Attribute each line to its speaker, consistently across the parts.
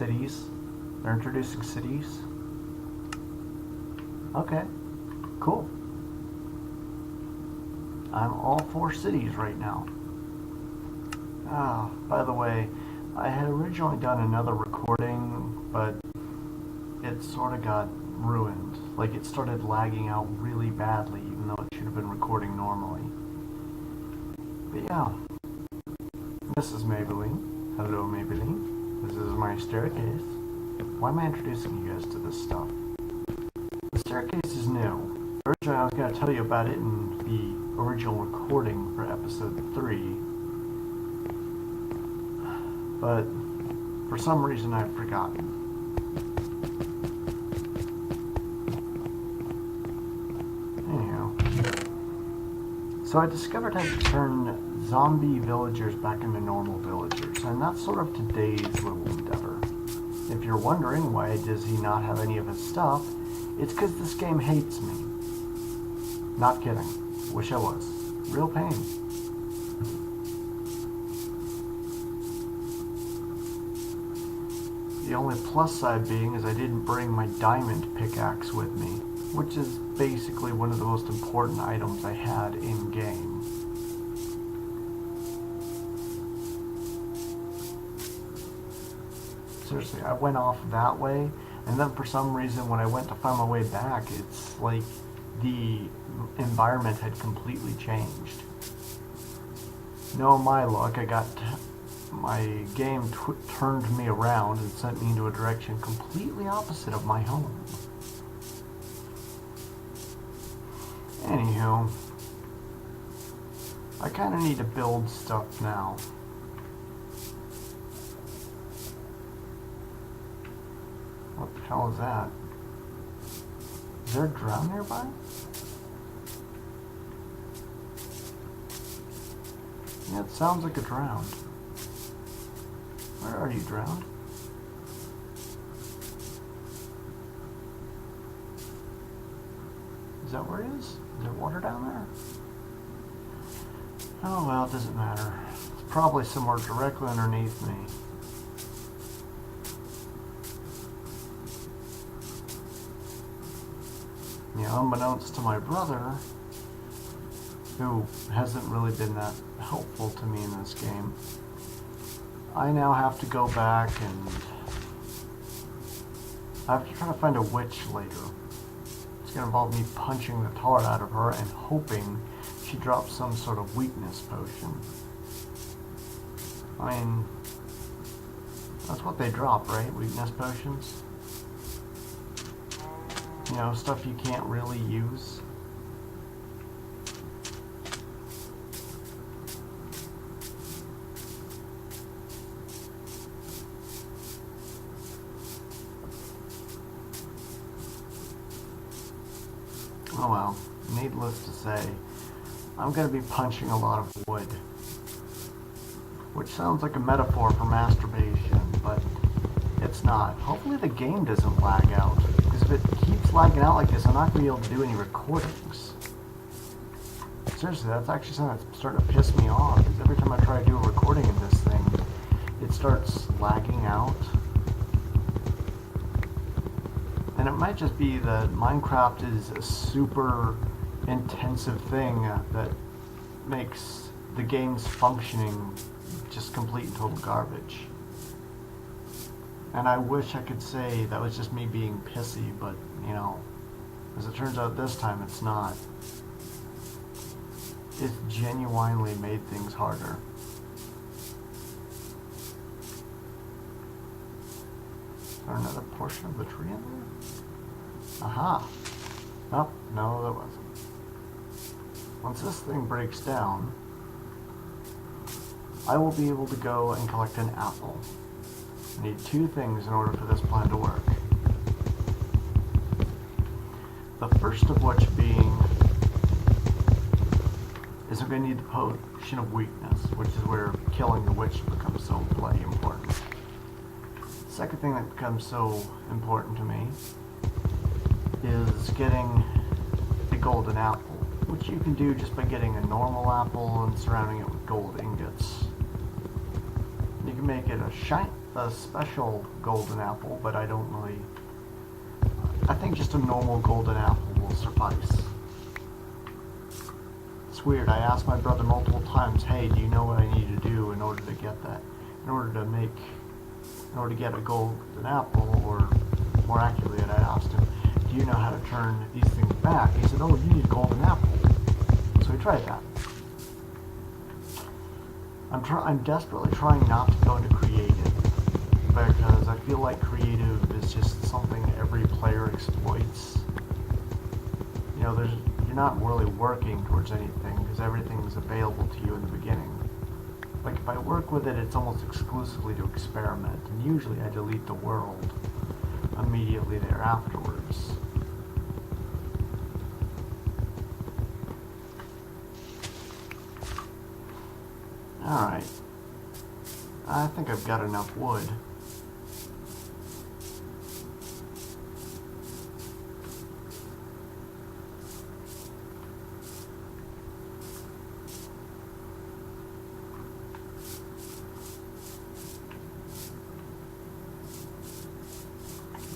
Speaker 1: cities. They're introducing cities. Okay, cool. I'm all for cities right now. Ah, by the way, I had originally done another recording, but it sort of got ruined. Like, it started lagging out really badly, even though it should have been recording normally. But yeah, this is Maybelline. Hello, Maybelline. This is my staircase. Why am I introducing you guys to this stuff? The staircase is new. Originally, I was going to tell you about it in the original recording for episode 3. But for some reason, I've forgotten. So I discovered how to turn zombie villagers back into normal villagers, and that's sort of today's little endeavor. If you're wondering why does he not have any of his stuff, it's because this game hates me. Not kidding. Wish I was. Real pain. The only plus side being is I didn't bring my diamond pickaxe with me, which is basically one of the most important items I had in-game. Seriously, I went off that way, and then for some reason when I went to find my way back, it's like the environment had completely changed. No, my luck, my game turned me around and sent me into a direction completely opposite of my home. Anywho, I kind of need to build stuff now. What the hell is that? Is there a drown nearby? Yeah, it sounds like a drowned. Where are you, drowned? Is that where it is? Is there water down there? Oh well, it doesn't matter. It's probably somewhere directly underneath me. Yeah, unbeknownst to my brother, who hasn't really been that helpful to me in this game, I now have to go back and I have to try to find a witch later. It's going to involve me punching the tar out of her and hoping she drops some sort of weakness potion. I mean, that's what they drop, right? Weakness potions? You know, stuff you can't really use. Oh well, needless to say, I'm going to be punching a lot of wood. Which sounds like a metaphor for masturbation, but it's not. Hopefully the game doesn't lag out, because if it keeps lagging out like this, I'm not going to be able to do any recordings. Seriously, that's actually something that's starting to piss me off, because every time I try to do a recording of this thing, it starts lagging out. And it might just be that Minecraft is a super intensive thing that makes the game's functioning just complete and total garbage. And I wish I could say that was just me being pissy, but, you know, as it turns out this time, it's not. It's genuinely made things harder. Is there another portion of the tree in there? Aha! Oh, no, there wasn't. Once this thing breaks down, I will be able to go and collect an apple. I need 2 things in order for this plan to work. The first of which being is I'm going to need the potion of weakness, which is where killing the witch becomes so bloody important. The second thing that becomes so important to me is getting the golden apple, which you can do just by getting a normal apple and surrounding it with gold ingots. You can make it a a special golden apple, but I don't really... I think just a normal golden apple will suffice. It's weird, I asked my brother multiple times, hey, do you know what I need to do in order to get that? In order to get a golden apple, or more accurately, I asked him, do you know how to turn these things back? He said, oh, you need a golden apple. So we tried that. I'm desperately trying not to go into creative, because I feel like creative is just something every player exploits. You know, you're not really working towards anything, because everything's available to you in the beginning. Like, if I work with it, it's almost exclusively to experiment, and usually I delete the world immediately there afterwards. Alright. I think I've got enough wood.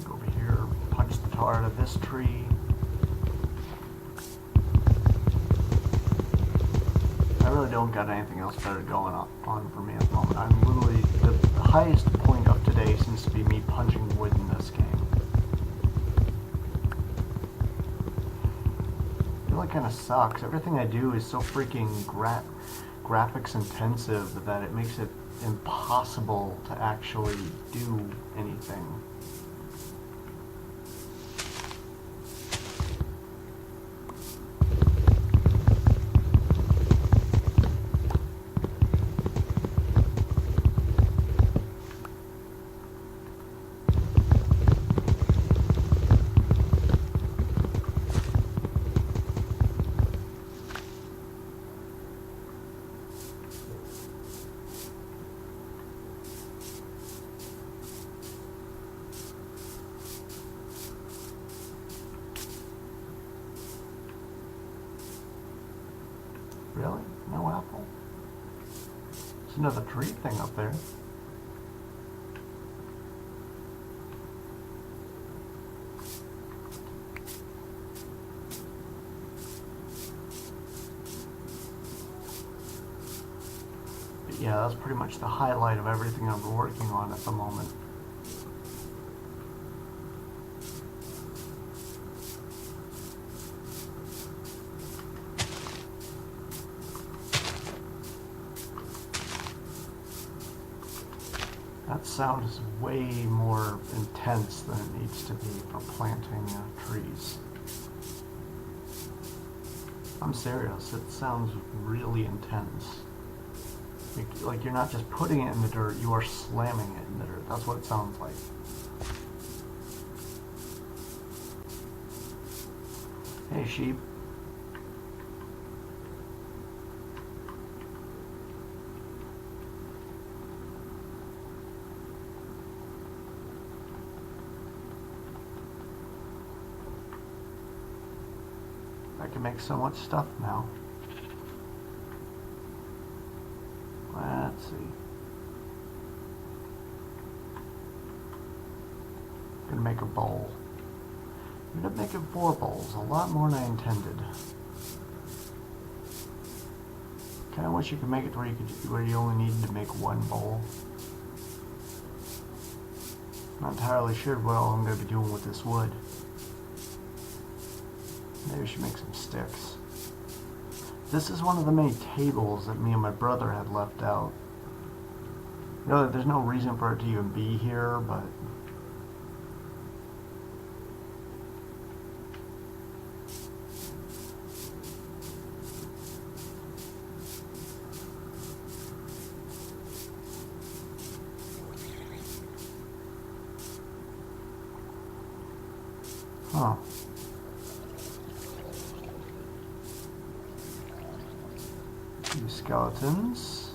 Speaker 1: Go over here, punch the tar out of this tree. I really don't got anything else better going on for me at the moment. I'm literally, the highest point of today seems to be me punching wood in this game. It really kind of sucks. Everything I do is so freaking graphics intensive that it makes it impossible to actually do anything. Really? No apple? There's another tree thing up there. But yeah, that's pretty much the highlight of everything I'm working on at the moment. That sound is way more intense than it needs to be for planting trees. I'm serious, it sounds really intense. Like you're not just putting it in the dirt, you are slamming it in the dirt. That's what it sounds like. Hey, sheep. I can make so much stuff now. Let's see. Gonna make a bowl. I'm gonna make it 4 bowls, a lot more than I intended. Kinda wish you could make it where you only needed to make 1 bowl. Not entirely sure what all I'm gonna be doing with this wood. Maybe we should make some sticks. This is one of the many tables that me and my brother had left out. Really, there's no reason for it to even be here, but... Huh. Few skeletons.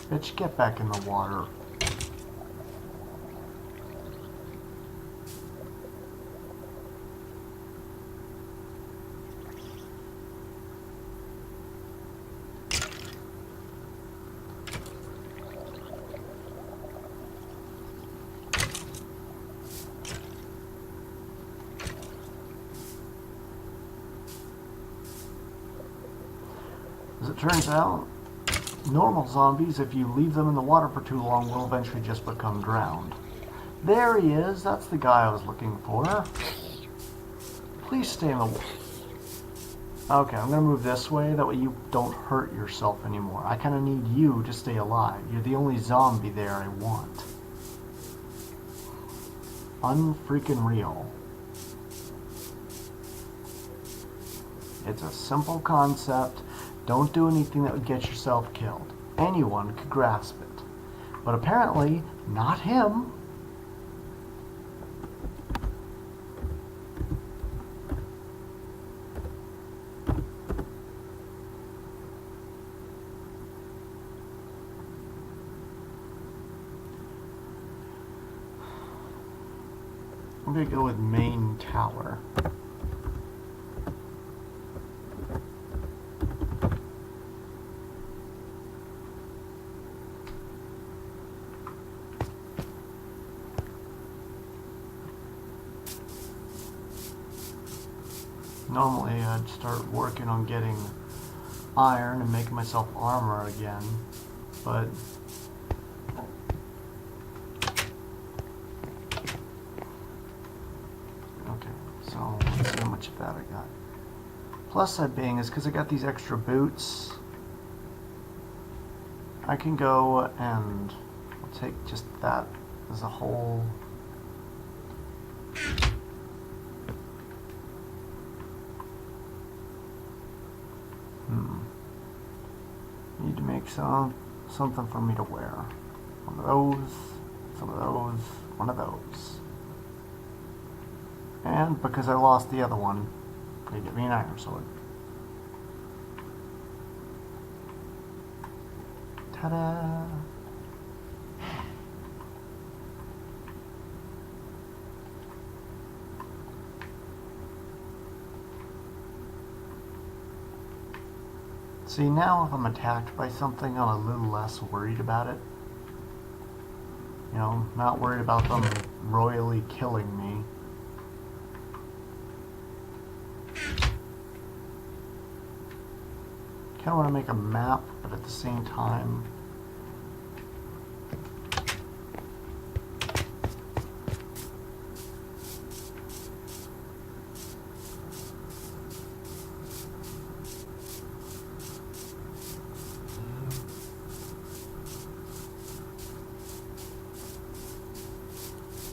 Speaker 1: Bitch, get back in the water. As it turns out, normal zombies, if you leave them in the water for too long, will eventually just become drowned. There he is. That's the guy I was looking for. Please stay in the water. Okay, I'm going to move this way. That way you don't hurt yourself anymore. I kind of need you to stay alive. You're the only zombie there I want. Unfreaking real. It's a simple concept. Don't do anything that would get yourself killed. Anyone could grasp it. But apparently, not him. I'm going to go with main tower. Normally I'd start working on getting iron and making myself armor again, but okay, so let's see how much of that I got. Plus side being is because I got these extra boots, I can go and I'll take just that as a whole. Need to make something for me to wear. One of those, some of those, one of those. And because I lost the other one, they get me an iron sword. Ta-da! See, now if I'm attacked by something, I'm a little less worried about it. You know, not worried about them royally killing me. Kind of want to make a map, but at the same time,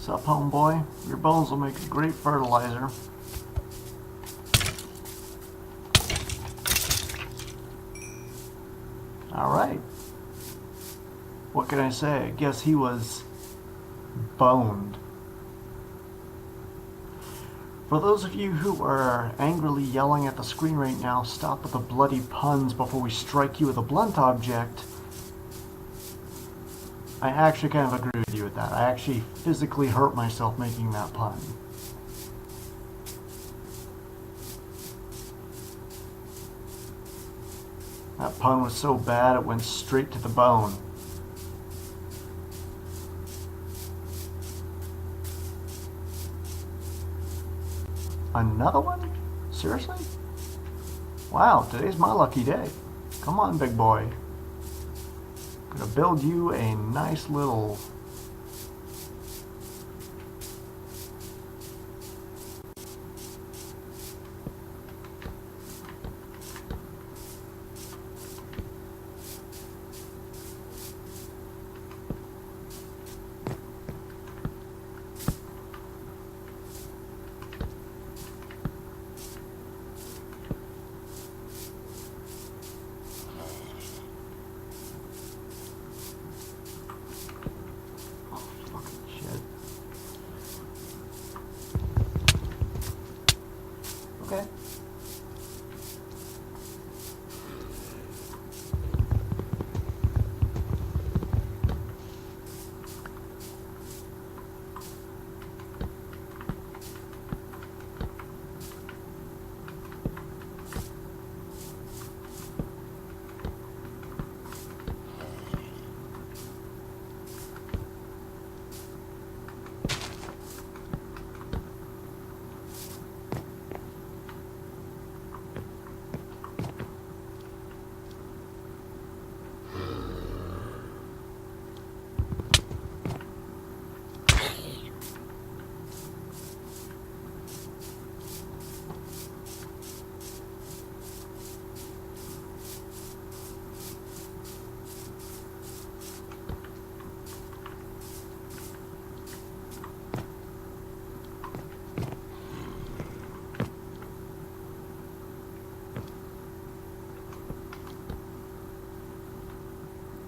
Speaker 1: what's up, homeboy? Your bones will make a great fertilizer. Alright. What can I say? I guess he was boned. For those of you who are angrily yelling at the screen right now, stop with the bloody puns before we strike you with a blunt object. I actually kind of agree with you with that. I actually physically hurt myself making that pun. That pun was so bad it went straight to the bone. Another one? Seriously? Wow, today's my lucky day. Come on, big boy. Gonna build you a nice little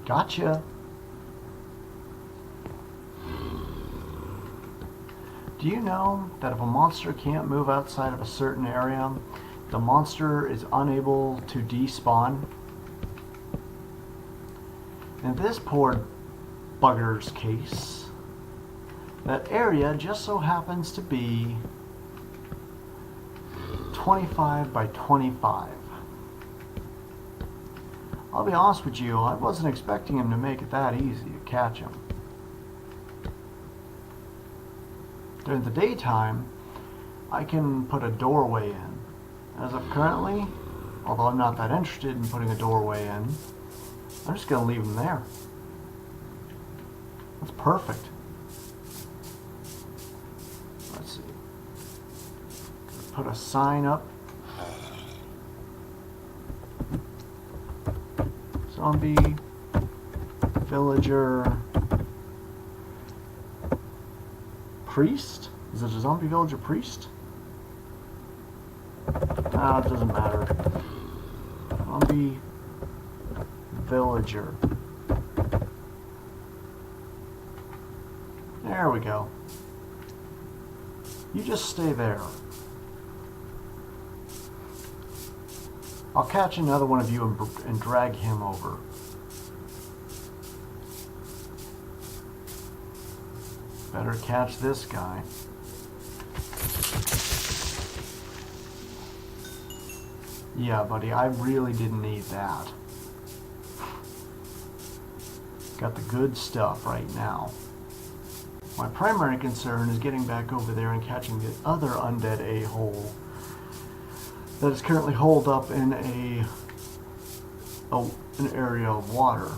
Speaker 1: Gotcha. Do you know that if a monster can't move outside of a certain area, the monster is unable to despawn? In this poor bugger's case, that area just so happens to be 25 by 25. I'll be honest with you, I wasn't expecting him to make it that easy to catch him. During the daytime, I can put a doorway in. As of currently, although I'm not that interested in putting a doorway in, I'm just going to leave him there. That's perfect. Let's see. Put a sign up. Zombie villager priest? Is it a zombie villager priest? Ah, it doesn't matter. Zombie villager. There we go. You just stay there. I'll catch another one of you and drag him over. Better catch this guy. Yeah, buddy, I really didn't need that. Got the good stuff right now. My primary concern is getting back over there and catching the other undead a-hole that is currently holed up in an area of water.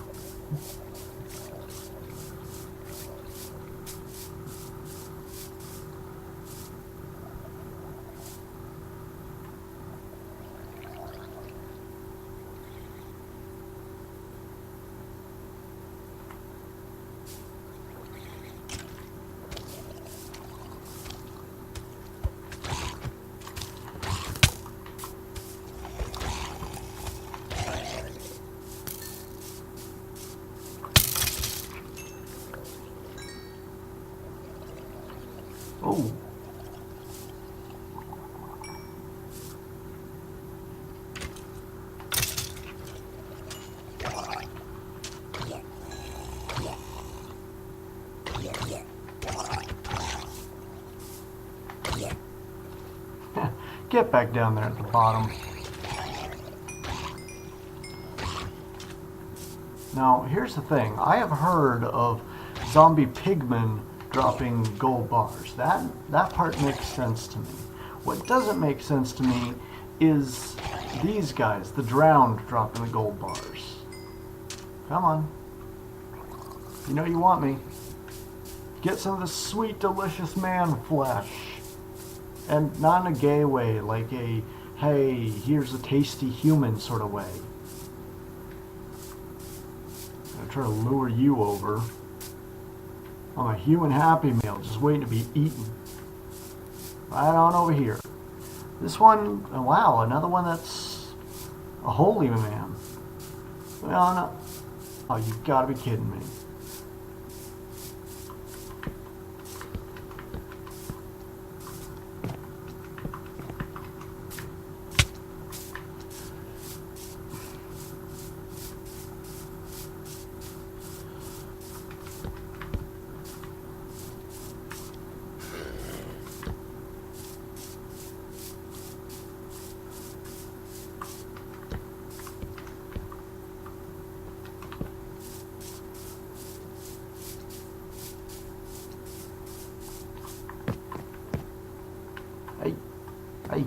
Speaker 1: Oh. Get back down there at the bottom. Now, here's the thing. I have heard of zombie pigmen dropping gold bars. That part makes sense to me. What doesn't make sense to me is these guys, the drowned, dropping the gold bars. Come on. You know you want me. Get some of the sweet, delicious man flesh. And not in a gay way, like a, hey, here's a tasty human sort of way. I'm trying to lure you over. I'm a human Happy Meal, just waiting to be eaten. Right on over here. This one, oh wow, another one that's a holy man. Well, no. Oh, you've got to be kidding me. Hey.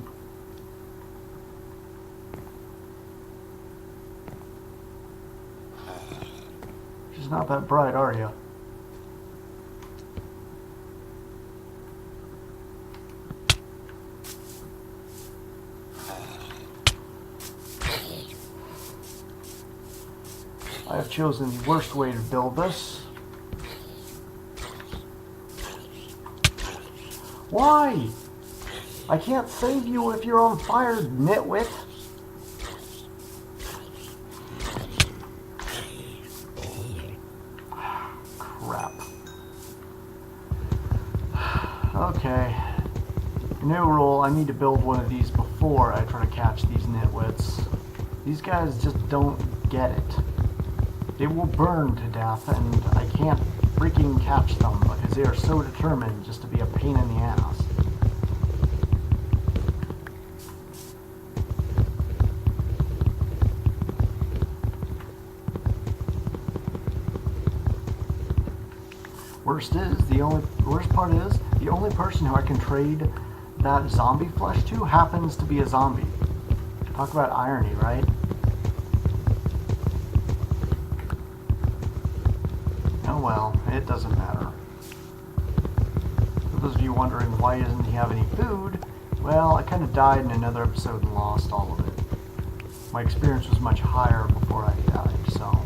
Speaker 1: She's not that bright, are you? I have chosen the worst way to build this. Why? I can't save you if you're on fire, nitwit. Okay. New rule, I need to build one of these before I try to catch these nitwits. These guys just don't get it. They will burn to death, and I can't freaking catch them because they are so determined just to be a pain in the ass. Worst part is, the only person who I can trade that zombie flesh to happens to be a zombie. Talk about irony, right? Oh well, it doesn't matter. For those of you wondering why doesn't he have any food, well, I kind of died in another episode and lost all of it. My experience was much higher before I died, so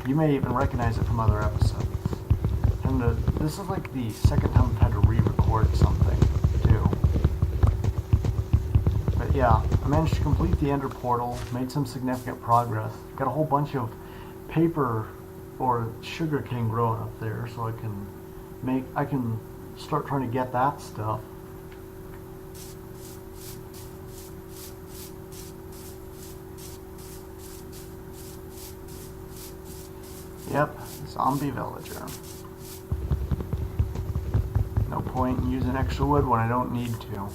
Speaker 1: you may even recognize it from other episodes. And this is like the second time I've had to re-record something, too. But yeah, I managed to complete the Ender Portal, made some significant progress, got a whole bunch of paper or sugar cane growing up there, so I can start trying to get that stuff. Yep, zombie villager. No point in using extra wood when I don't need to.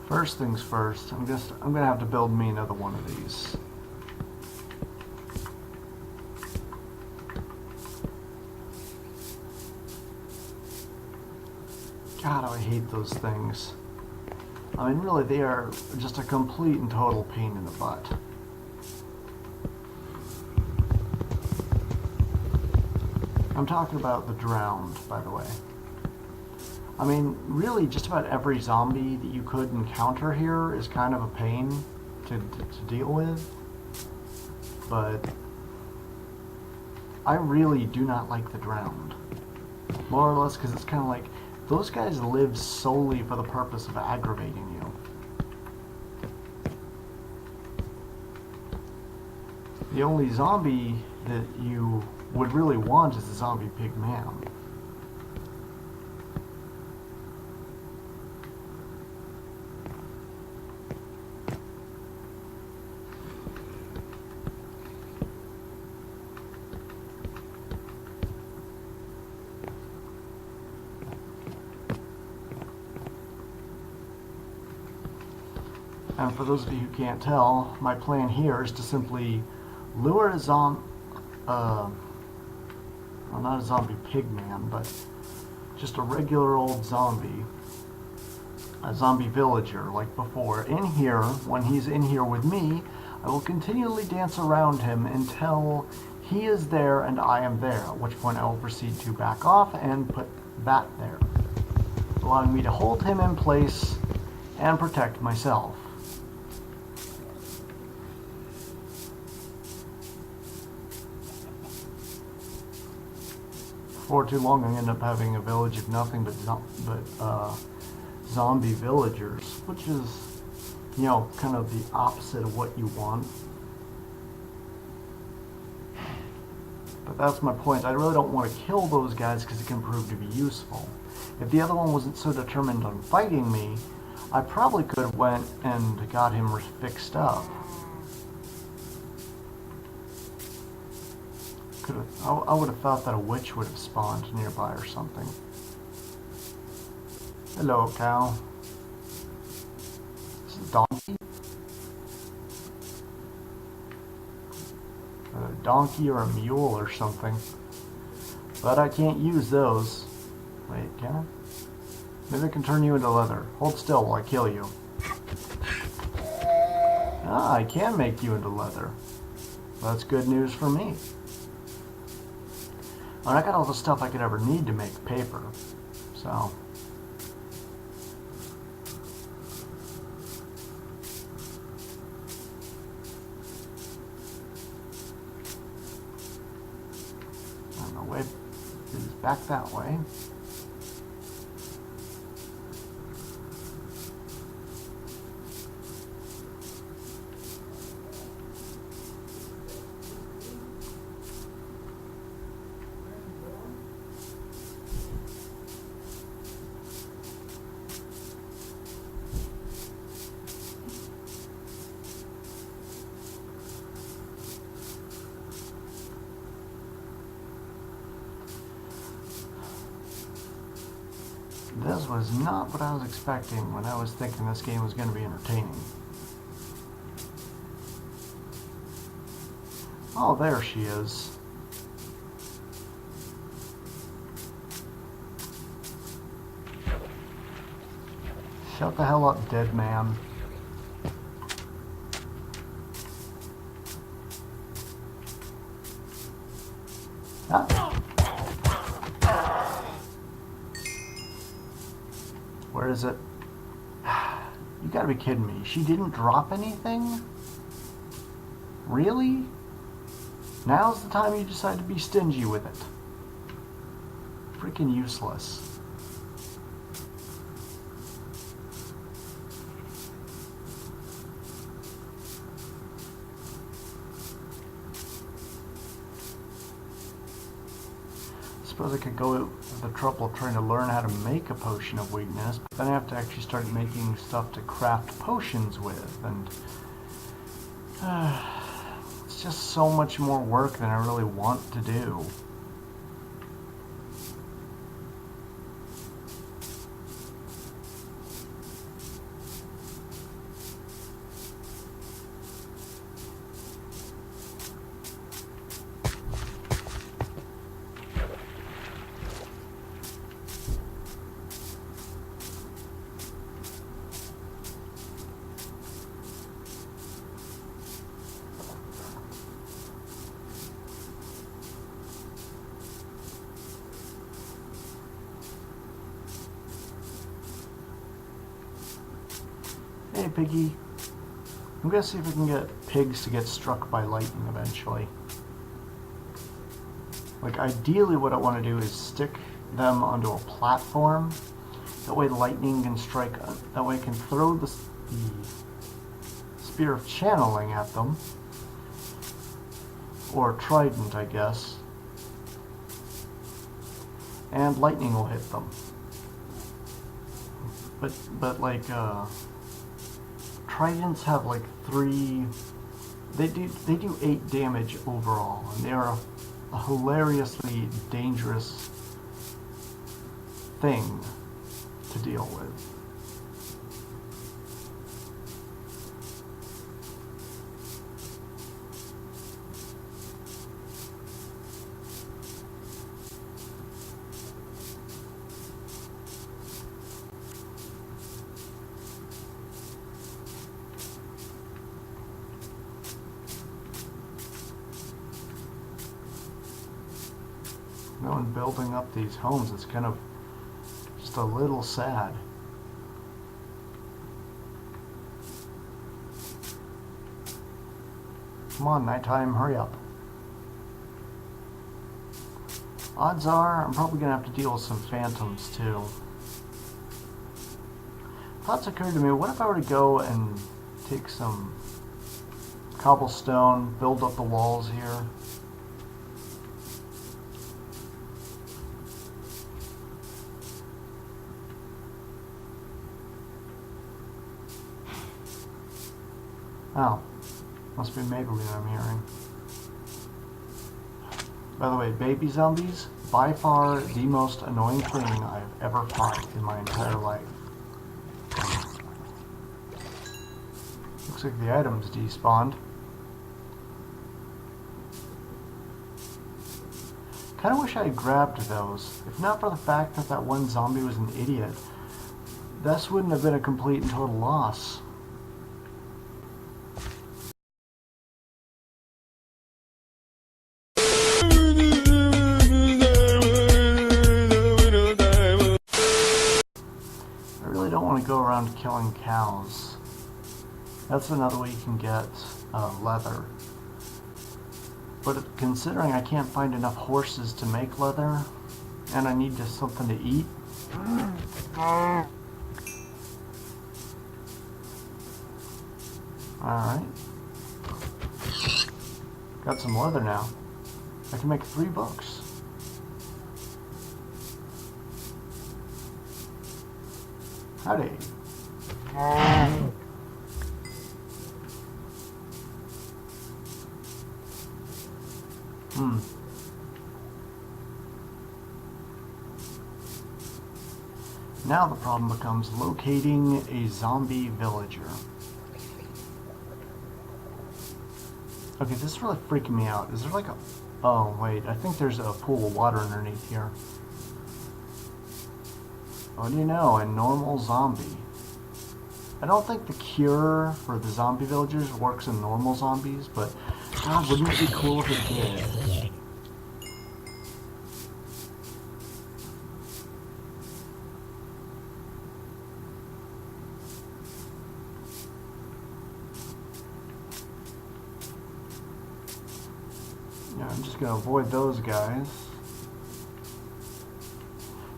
Speaker 1: First things first, I'm gonna have to build me another one of these. God, I hate those things. I mean, really, they are just a complete and total pain in the butt. I'm talking about the drowned, by the way. I mean, really, just about every zombie that you could encounter here is kind of a pain to deal with. But I really do not like the drowned. More or less because it's kind of like, those guys live solely for the purpose of aggravating you. The only zombie that you would really want is the zombie pig man. And for those of you who can't tell, my plan here is to simply lure a well, not a zombie pig man, but just a regular old zombie, a zombie villager like before, in here. When he's in here with me, I will continually dance around him until he is there and I am there, at which point I will proceed to back off and put that there, allowing me to hold him in place and protect myself. Before too long, I end up having a village of nothing but zombie villagers, which is, you know, kind of the opposite of what you want. But that's my point. I really don't want to kill those guys because it can prove to be useful. If the other one wasn't so determined on fighting me, I probably could have went and got him fixed up. I would have thought that a witch would have spawned nearby or something. Hello, cow. Is it a donkey? A donkey or a mule or something. But I can't use those. Wait, can I? Maybe I can turn you into leather. Hold still while I kill you. Ah, I can make you into leather. That's good news for me. And I got all the stuff I could ever need to make paper, so. I don't know, wait, it's back that way. This was not what I was expecting when I was thinking this game was going to be entertaining. Oh, there she is. Shut the hell up, dead man. Ah. Where is it? You gotta be kidding me. She didn't drop anything? Really? Now's the time you decide to be stingy with it. Freaking useless. Suppose I could go to the trouble of trying to learn how to make a potion of weakness, but then I have to actually start making stuff to craft potions with, and it's just so much more work than I really want to do. Hey, Piggy. I'm gonna see if I can get pigs to get struck by lightning eventually. Like, ideally what I want to do is stick them onto a platform. That way lightning can strike, that way I can throw the spear of channeling at them. Or trident, I guess. And lightning will hit them. But like, tridents have like 3, they do 8 damage overall, and they are a hilariously dangerous thing to deal with. You know, in building up these homes, it's kind of just a little sad. Come on, nighttime, hurry up. Odds are, I'm probably going to have to deal with some phantoms, too. Thoughts occurred to me, what if I were to go and take some cobblestone, build up the walls here? Oh, must be Maybelline I'm hearing. By the way, baby zombies, by far the most annoying thing I've ever fought in my entire life. Looks like the item's despawned. Kinda wish I had grabbed those. If not for the fact that that one zombie was an idiot, this wouldn't have been a complete and total loss. Go around killing cows. That's another way you can get leather. But considering I can't find enough horses to make leather, and I need just something to eat. Alright. Got some leather now. I can make 3 books. Howdy. Now the problem becomes locating a zombie villager. Okay, this is really freaking me out. Is there like a... Oh, wait. I think there's a pool of water underneath here. What do you know? A normal zombie. I don't think the cure for the zombie villagers works in normal zombies, but... God, wouldn't it be cool if it did? Yeah, I'm just gonna avoid those guys.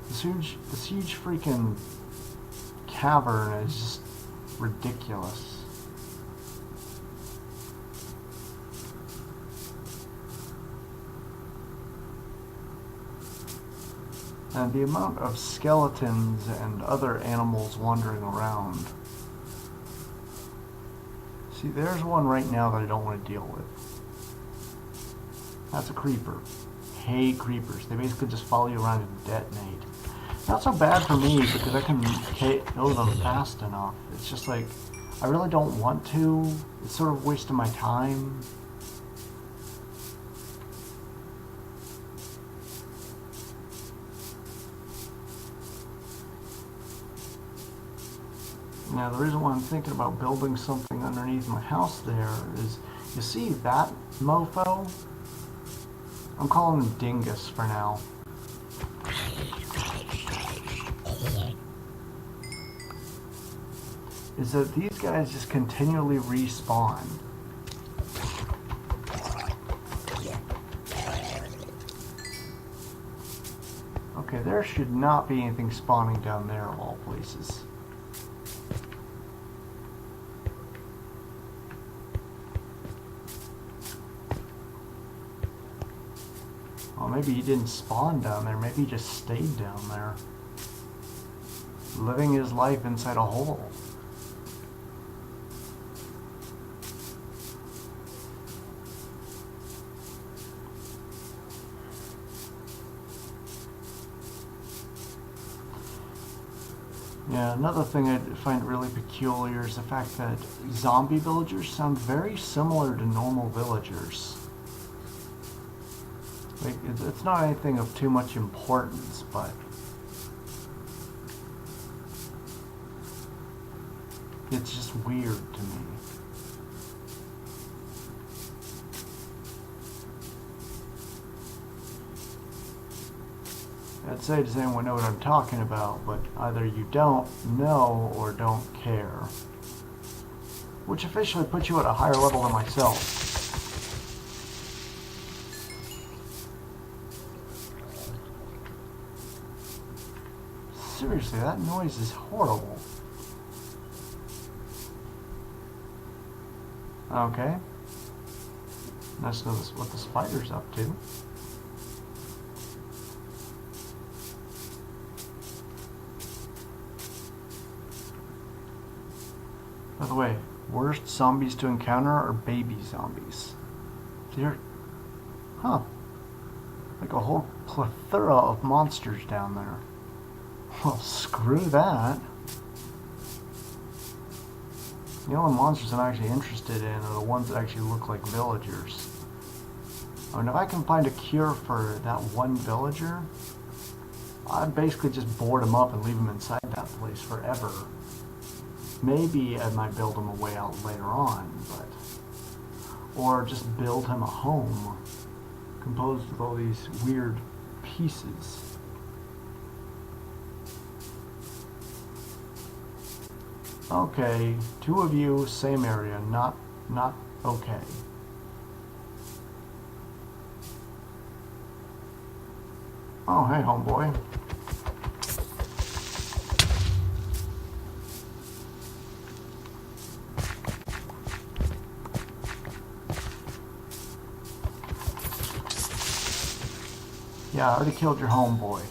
Speaker 1: This huge freaking cavern is just ridiculous. And the amount of skeletons and other animals wandering around. See, there's one right now that I don't want to deal with. That's a creeper. Hate creepers. They basically just follow you around and detonate. Not so bad for me because I can kill them fast enough. It's just like, I really don't want to. It's sort of wasting my time. Now the reason why I'm thinking about building something underneath my house there is, you see that mofo? I'm calling him Dingus for now. Is that these guys just continually respawn. Okay, there should not be anything spawning down there of all places. Well, maybe he didn't spawn down there. Maybe he just stayed down there. Living his life inside a hole. Yeah, another thing I find really peculiar is the fact that zombie villagers sound very similar to normal villagers. Like, it's not anything of too much importance, but it's just weird to me. I'd say, does anyone know what I'm talking about? But either you don't know or don't care. Which officially puts you at a higher level than myself. Seriously, that noise is horrible. Okay. Let's know what the spider's up to. By the way, worst zombies to encounter are baby zombies. They're... Huh. Like a whole plethora of monsters down there. Well, screw that. The only monsters I'm actually interested in are the ones that actually look like villagers. I mean, if I can find a cure for that one villager, I'd basically just board him up and leave him inside that place forever. Maybe I might build him a way out later on, but... Or just build him a home composed of all these weird pieces. Okay, two of you, same area, not okay. Oh, hey, homeboy. Yeah, I already killed your homeboy.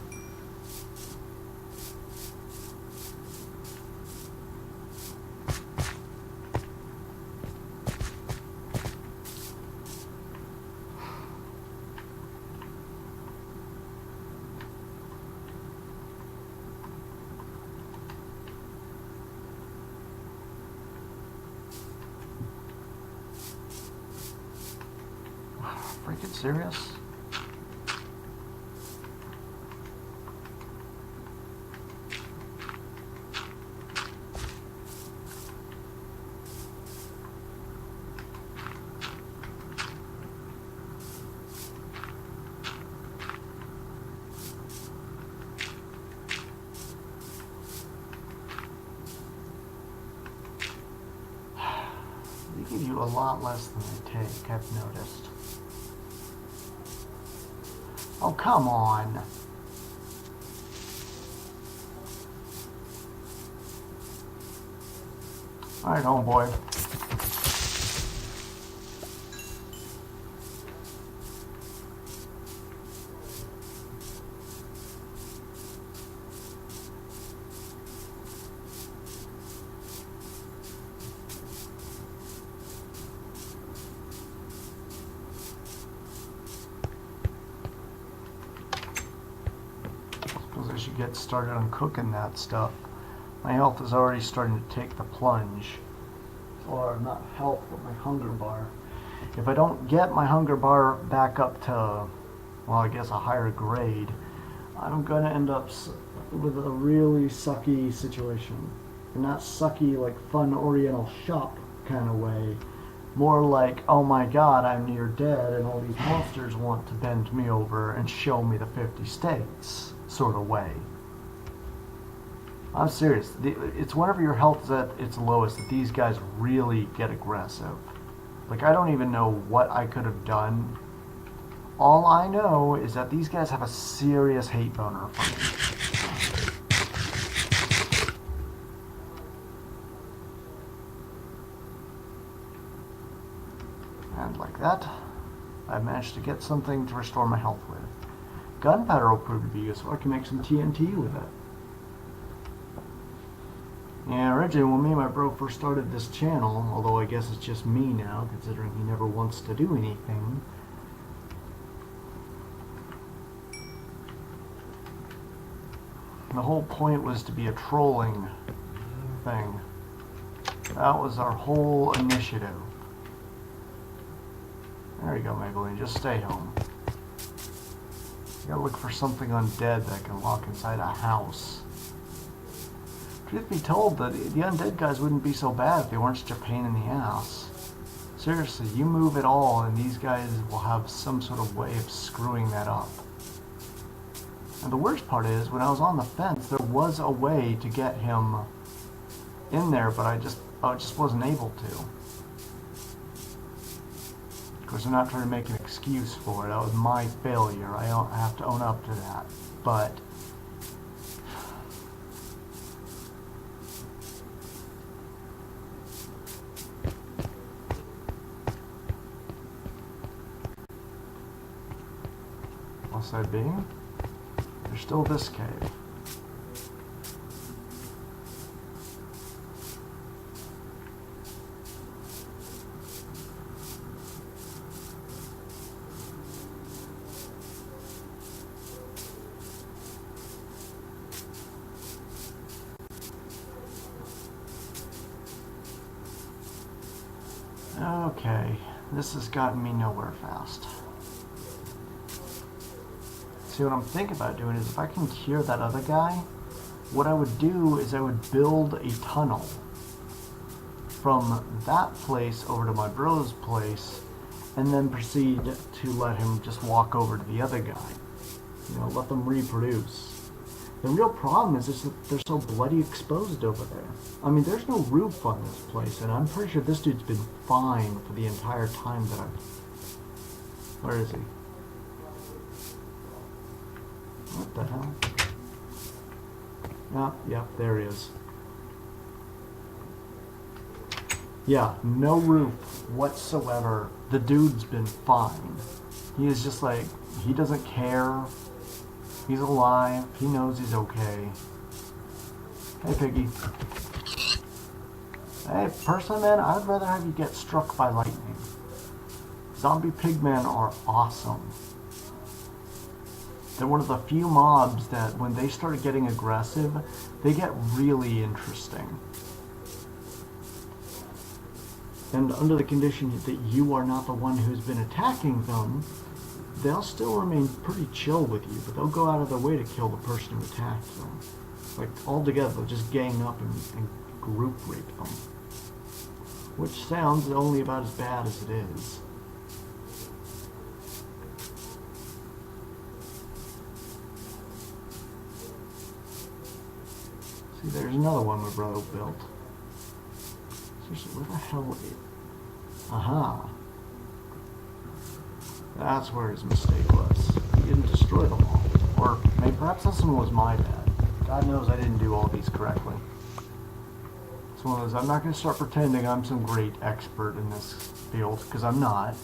Speaker 1: serious? They give you a lot less than they take, I've noticed. Oh, come on. Alright, homeboy. Suppose I should get started on cooking that stuff. My health is already starting to take the plunge. Or not health, but my hunger bar. If I don't get my hunger bar back up to, well, I guess a higher grade, I'm gonna end up with a really sucky situation. And not sucky like fun Oriental shop kind of way. More like, oh my god, I'm near dead and all these monsters want to bend me over and show me the 50 states sort of way. I'm serious. It's whenever your health is at its lowest that these guys really get aggressive. Like, I don't even know what I could have done. All I know is that these guys have a serious hate boner for me. And like that, I managed to get something to restore my health with. Gunpowder will prove to be useful. I can make some TNT with it. Yeah, originally when me and my bro first started this channel, although I guess it's just me now, considering he never wants to do anything. The whole point was to be a trolling thing. That was our whole initiative. There you go, Maybelline, just stay home. You gotta look for something undead that can lock inside a house. Truth be told, the undead guys wouldn't be so bad if they weren't such a pain in the ass. Seriously, you move at all and these guys will have some sort of way of screwing that up. And the worst part is, when I was on the fence, there was a way to get him in there, but I just wasn't able to. Of course, I'm not trying to make an excuse for it. That was my failure. I don't have to own up to that. But what's that being? There's still this cave. Okay, this has gotten me nowhere fast. See, what I'm thinking about doing is if I can cure that other guy, what I would do is I would build a tunnel from that place over to my bro's place and then proceed to let him just walk over to the other guy. You know, let them reproduce. The real problem is that they're so bloody exposed over there. I mean, there's no roof on this place, and I'm pretty sure this dude's been fine for the entire time that I've... Where is he? What the hell? Yep, there he is. Yeah, no roof whatsoever. The dude's been fine. He is just like, he doesn't care. He's alive. He knows he's okay. Hey, Piggy. Hey, personally, man, I'd rather have you get struck by lightning. Zombie pigmen are awesome. They're one of the few mobs that when they start getting aggressive, they get really interesting. And under the condition that you are not the one who's been attacking them, they'll still remain pretty chill with you, but they'll go out of their way to kill the person who attacked them. Like, all together, they'll just gang up and group rape them. Which sounds only about as bad as it is. See, there's another one my brother built. Seriously, where the hell is it? Aha. That's where his mistake was. He didn't destroy them all. Or maybe perhaps this one was my bad. God knows I didn't do all these correctly. It's one of those, I'm not going to start pretending I'm some great expert in this field, because I'm not.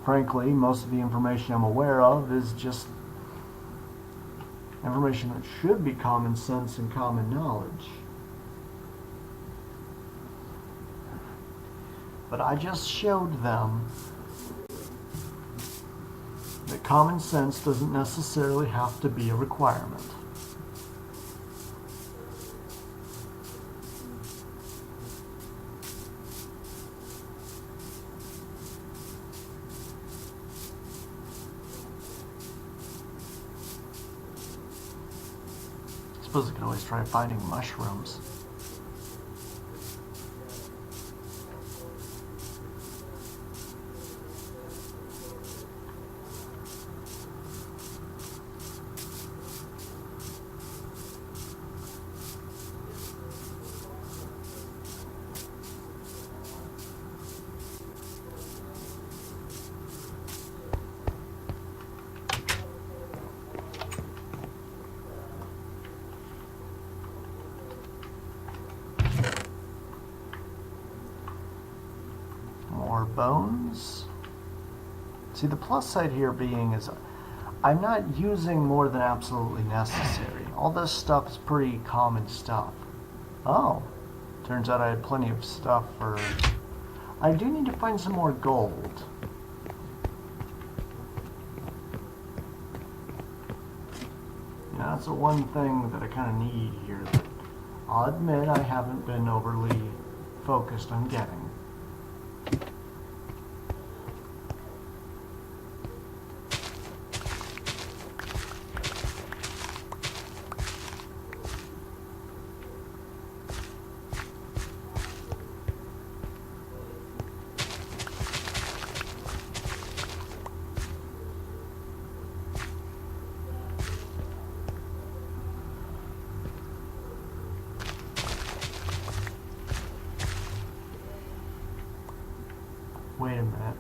Speaker 1: Frankly, most of the information I'm aware of is just information that should be common sense and common knowledge. But I just showed them that common sense doesn't necessarily have to be a requirement. I suppose I could always try finding mushrooms. More bones. See, the plus side here being is I'm not using more than absolutely necessary. All this stuff is pretty common stuff. Oh, turns out I had plenty of stuff for... I do need to find some more gold. You know, that's the one thing that I kind of need here that I'll admit I haven't been overly focused on getting. Wait a minute.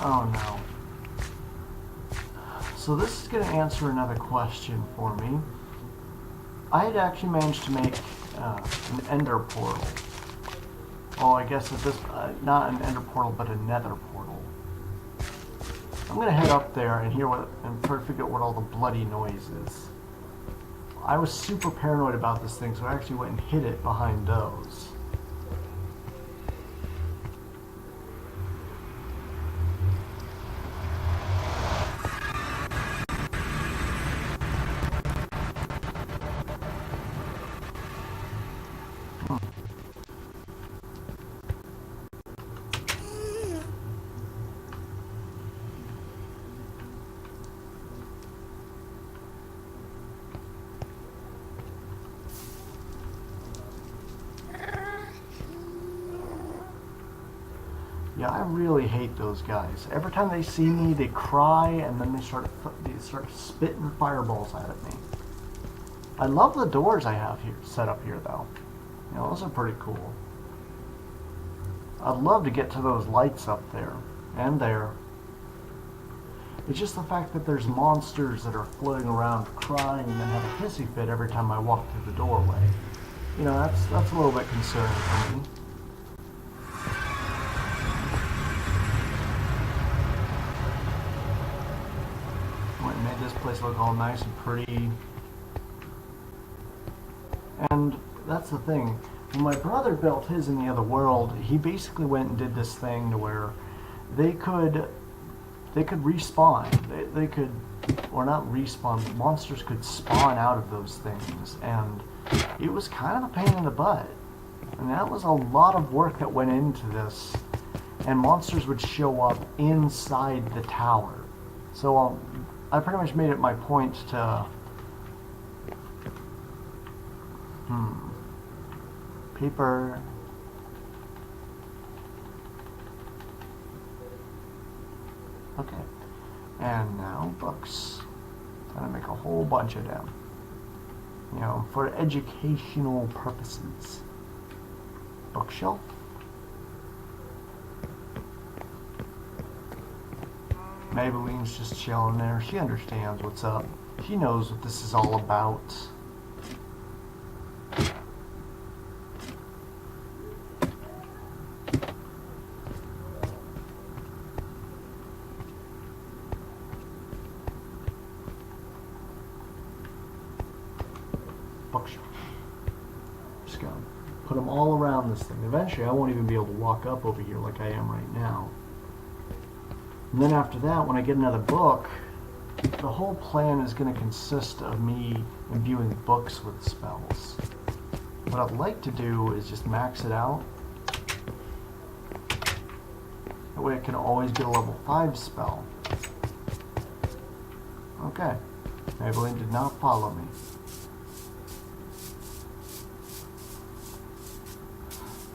Speaker 1: Oh no. So this is going to answer another question for me. I had actually managed to make an ender portal. Well, I guess at this, not an ender portal, but a nether portal. I'm going to head up there and hear what, and try to figure out what all the bloody noise is. I was super paranoid about this thing, so I actually went and hid it behind those. Yeah, I really hate those guys. Every time they see me, they cry, and then they start spitting fireballs at me. I love the doors I have here set up here, though. You know, those are pretty cool. I'd love to get to those lights up there and there. It's just the fact that there's monsters that are floating around crying and then have a hissy fit every time I walk through the doorway. You know, that's a little bit concerning for me. Made this place look all nice and pretty. And that's the thing. When my brother built his in the other world, he basically went and did this thing to where they could respawn. They could, or not respawn, but monsters could spawn out of those things. And it was kind of a pain in the butt. And that was a lot of work that went into this. And monsters would show up inside the tower. So I pretty much made it my point to... Paper... Okay. And now books. I'm gonna make a whole bunch of them. You know, for educational purposes. Bookshelf. Maybelline's just chilling there. She understands what's up. She knows what this is all about. Bookshelf. Just gonna put them all around this thing. Eventually I won't even be able to walk up over here like I am right now. And then after that, when I get another book, the whole plan is going to consist of me imbuing books with spells. What I'd like to do is just max it out. That way I can always get a level 5 spell. Okay. Maybelline did not follow me.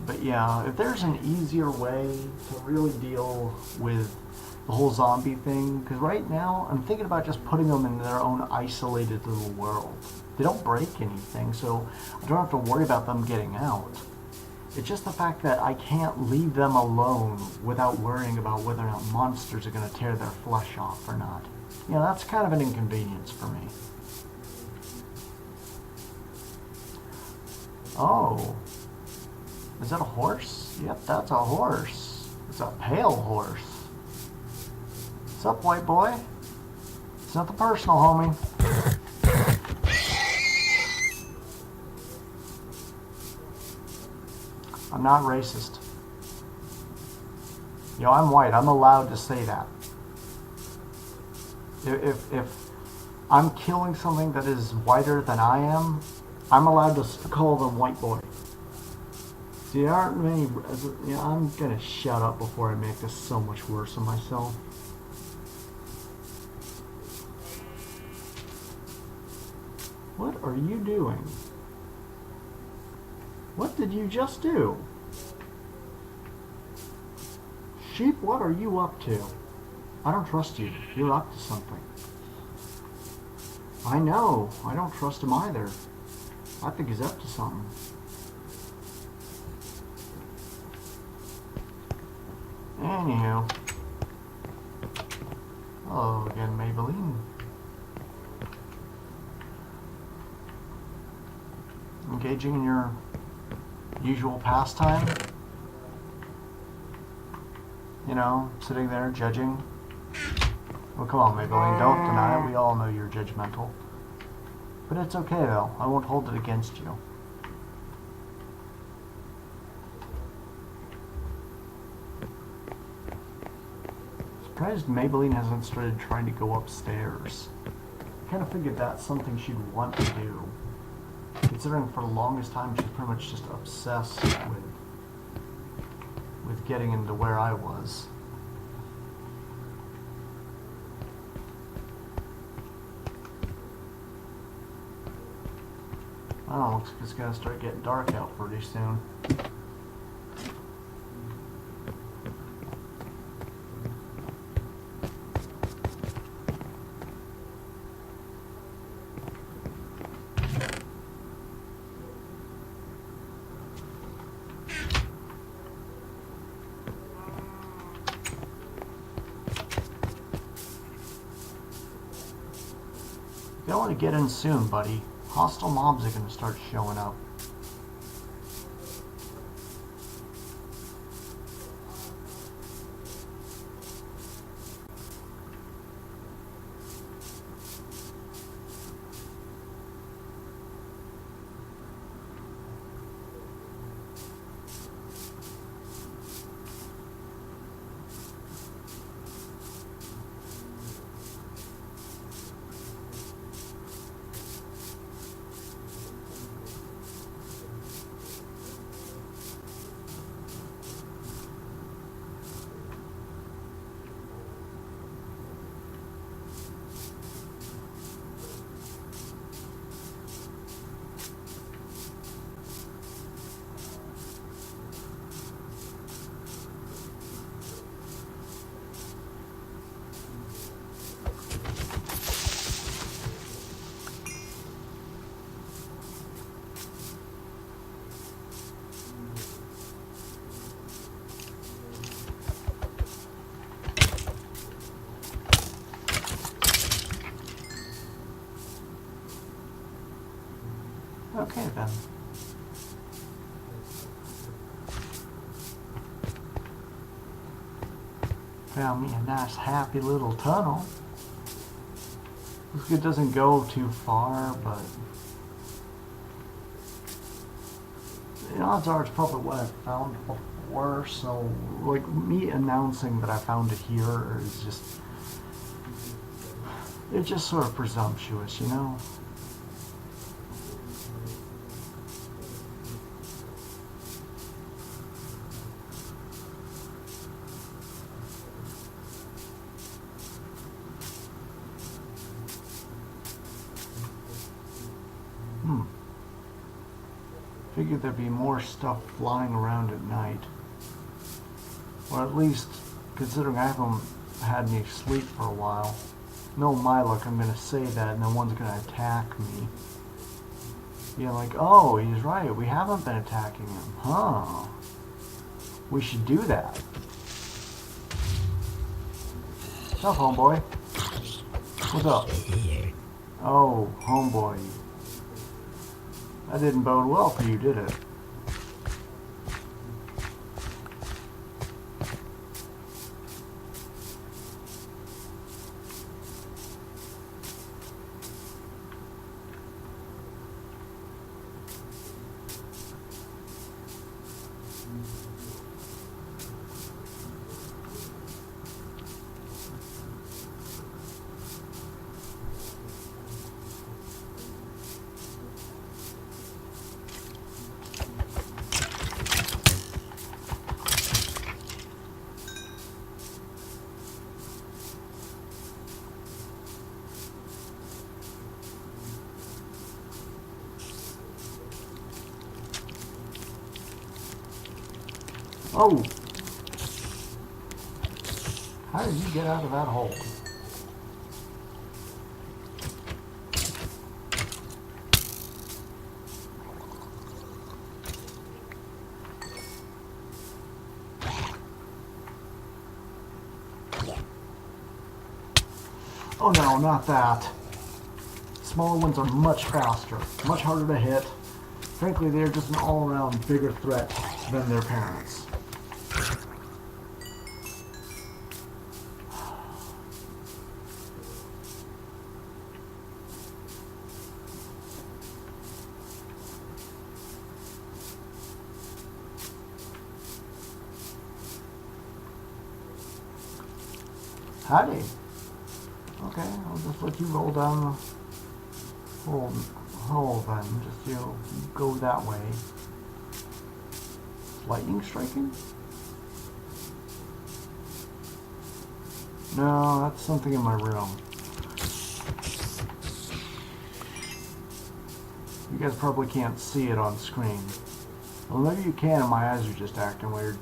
Speaker 1: But yeah, if there's an easier way to really deal with the whole zombie thing, because right now I'm thinking about just putting them in their own isolated little world. They don't break anything, so I don't have to worry about them getting out. It's just the fact that I can't leave them alone without worrying about whether or not monsters are going to tear their flesh off or not. You know, that's kind of an inconvenience for me. Oh. Is that a horse? Yep, that's a horse. It's a pale horse. What's up, white boy? It's nothing personal, homie. I'm not racist. Yo, I'm white. I'm allowed to say that. If I'm killing something that is whiter than I am, I'm allowed to call them white boy. See, there aren't many... You know, I'm gonna shut up before I make this so much worse on myself. What are you doing? What did you just do? Sheep, what are you up to? I don't trust you. You're up to something. I know. I don't trust him either. I think he's up to something. Anywho. Hello again, Maybelline. Engaging in your usual pastime. You know, sitting there judging. Well, come on, Maybelline, don't deny it. We all know you're judgmental. But it's okay, though. I won't hold it against you. Surprised Maybelline hasn't started trying to go upstairs. I kind of figured that's something she'd want to do. Considering for the longest time she's pretty much just obsessed with getting into where I was. Oh, looks like it's gonna start getting dark out pretty soon. You don't want to get in soon, buddy. Hostile mobs are going to start showing up. found me a nice happy little tunnel. It doesn't go too far, but the odds are it's probably what I've found before, so like me announcing that I found it here is just, it's just sort of presumptuous, you know? Figured there'd be more stuff flying around at night. Or at least, considering I haven't had any sleep for a while. No, my luck, I'm gonna say that and no one's gonna attack me. You're like, oh, he's right, we haven't been attacking him. Huh. We should do that. What's up, homeboy? What's up? Oh, homeboy. That didn't bode well for you, did it? Oh! How did you get out of that hole? Oh no, not that. Smaller ones are much faster, much harder to hit. Frankly, they're just an all-around bigger threat than their parents. Howdy. Okay, I'll just let you roll down the hole then. Just, you know, go that way. Lightning striking? No, that's something in my room. You guys probably can't see it on screen. Well, maybe you can, and my eyes are just acting weird.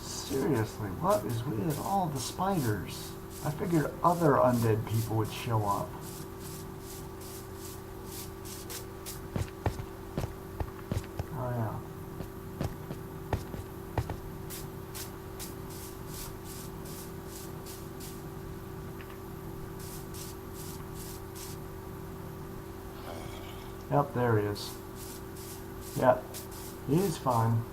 Speaker 1: Seriously, what is with all the spiders? I figured other undead people would show up. Oh yeah. Yep, there he is. Yep, he's fine.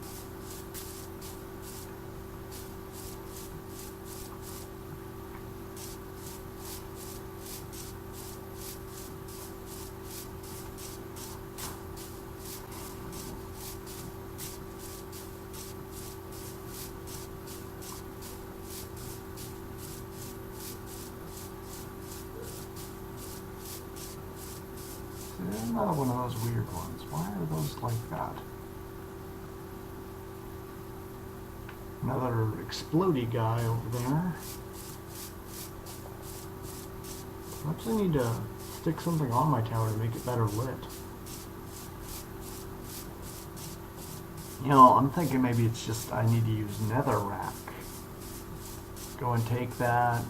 Speaker 1: Another one of those weird ones. Why are those like that? Another explodey guy over there. Perhaps I need to stick something on my tower to make it better lit. You know, I'm thinking maybe it's just I need to use netherrack. Go and take that.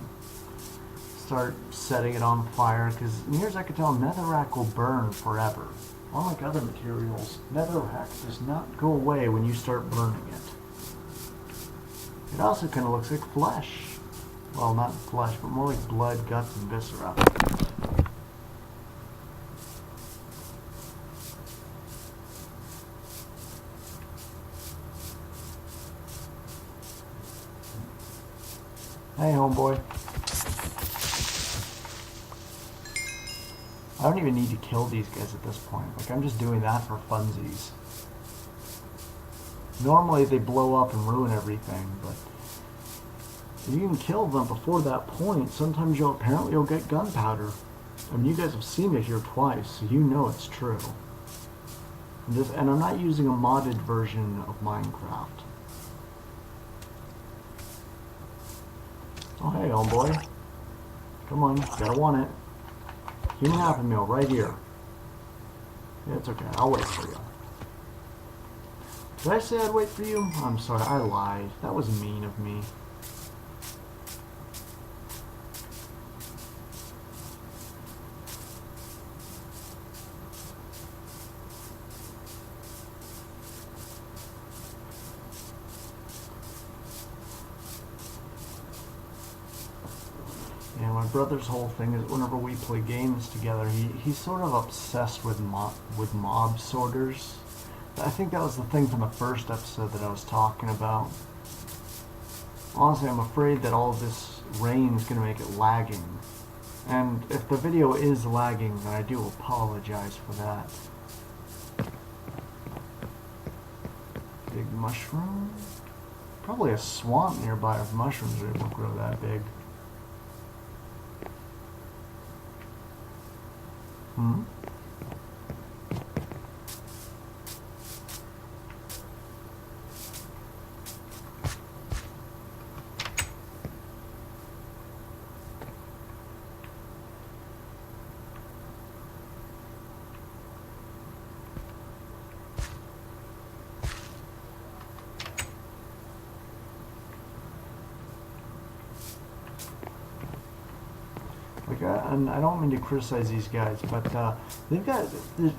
Speaker 1: Start setting it on fire, because near as I can tell, netherrack will burn forever. Unlike other materials, netherrack does not go away when you start burning it. It also kind of looks like flesh. Well, not flesh, but more like blood, guts, and viscera. Hey, homeboy. I don't even need to kill these guys at this point. Like, I'm just doing that for funsies. Normally they blow up and ruin everything, but if you can kill them before that point, sometimes you'll get gunpowder. I mean, you guys have seen it here twice, so you know it's true. And I'm not using a modded version of Minecraft. Oh, hey, homeboy. Come on, gotta want it. Human Happy Meal right here. Yeah, it's okay, I'll wait for you. Did I say I'd wait for you? I'm sorry, I lied. That was mean of me. Yeah, my brother's whole thing is whenever we play games together, he's sort of obsessed with mob sorters. I think that was the thing from the first episode that I was talking about. Honestly, I'm afraid that all of this rain is going to make it lagging. And if the video is lagging, then I do apologize for that. Big mushroom? Probably a swamp nearby if mushrooms are able to grow that big. Hmm? And I don't mean to criticize these guys, but they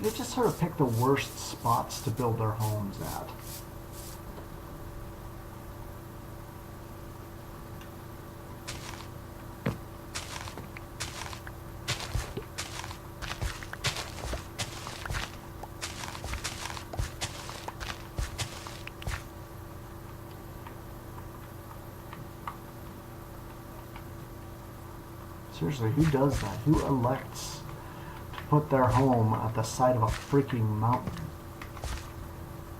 Speaker 1: just sort of pick the worst spots to build their homes at. Seriously, who does that? Who elects to put their home at the side of a freaking mountain?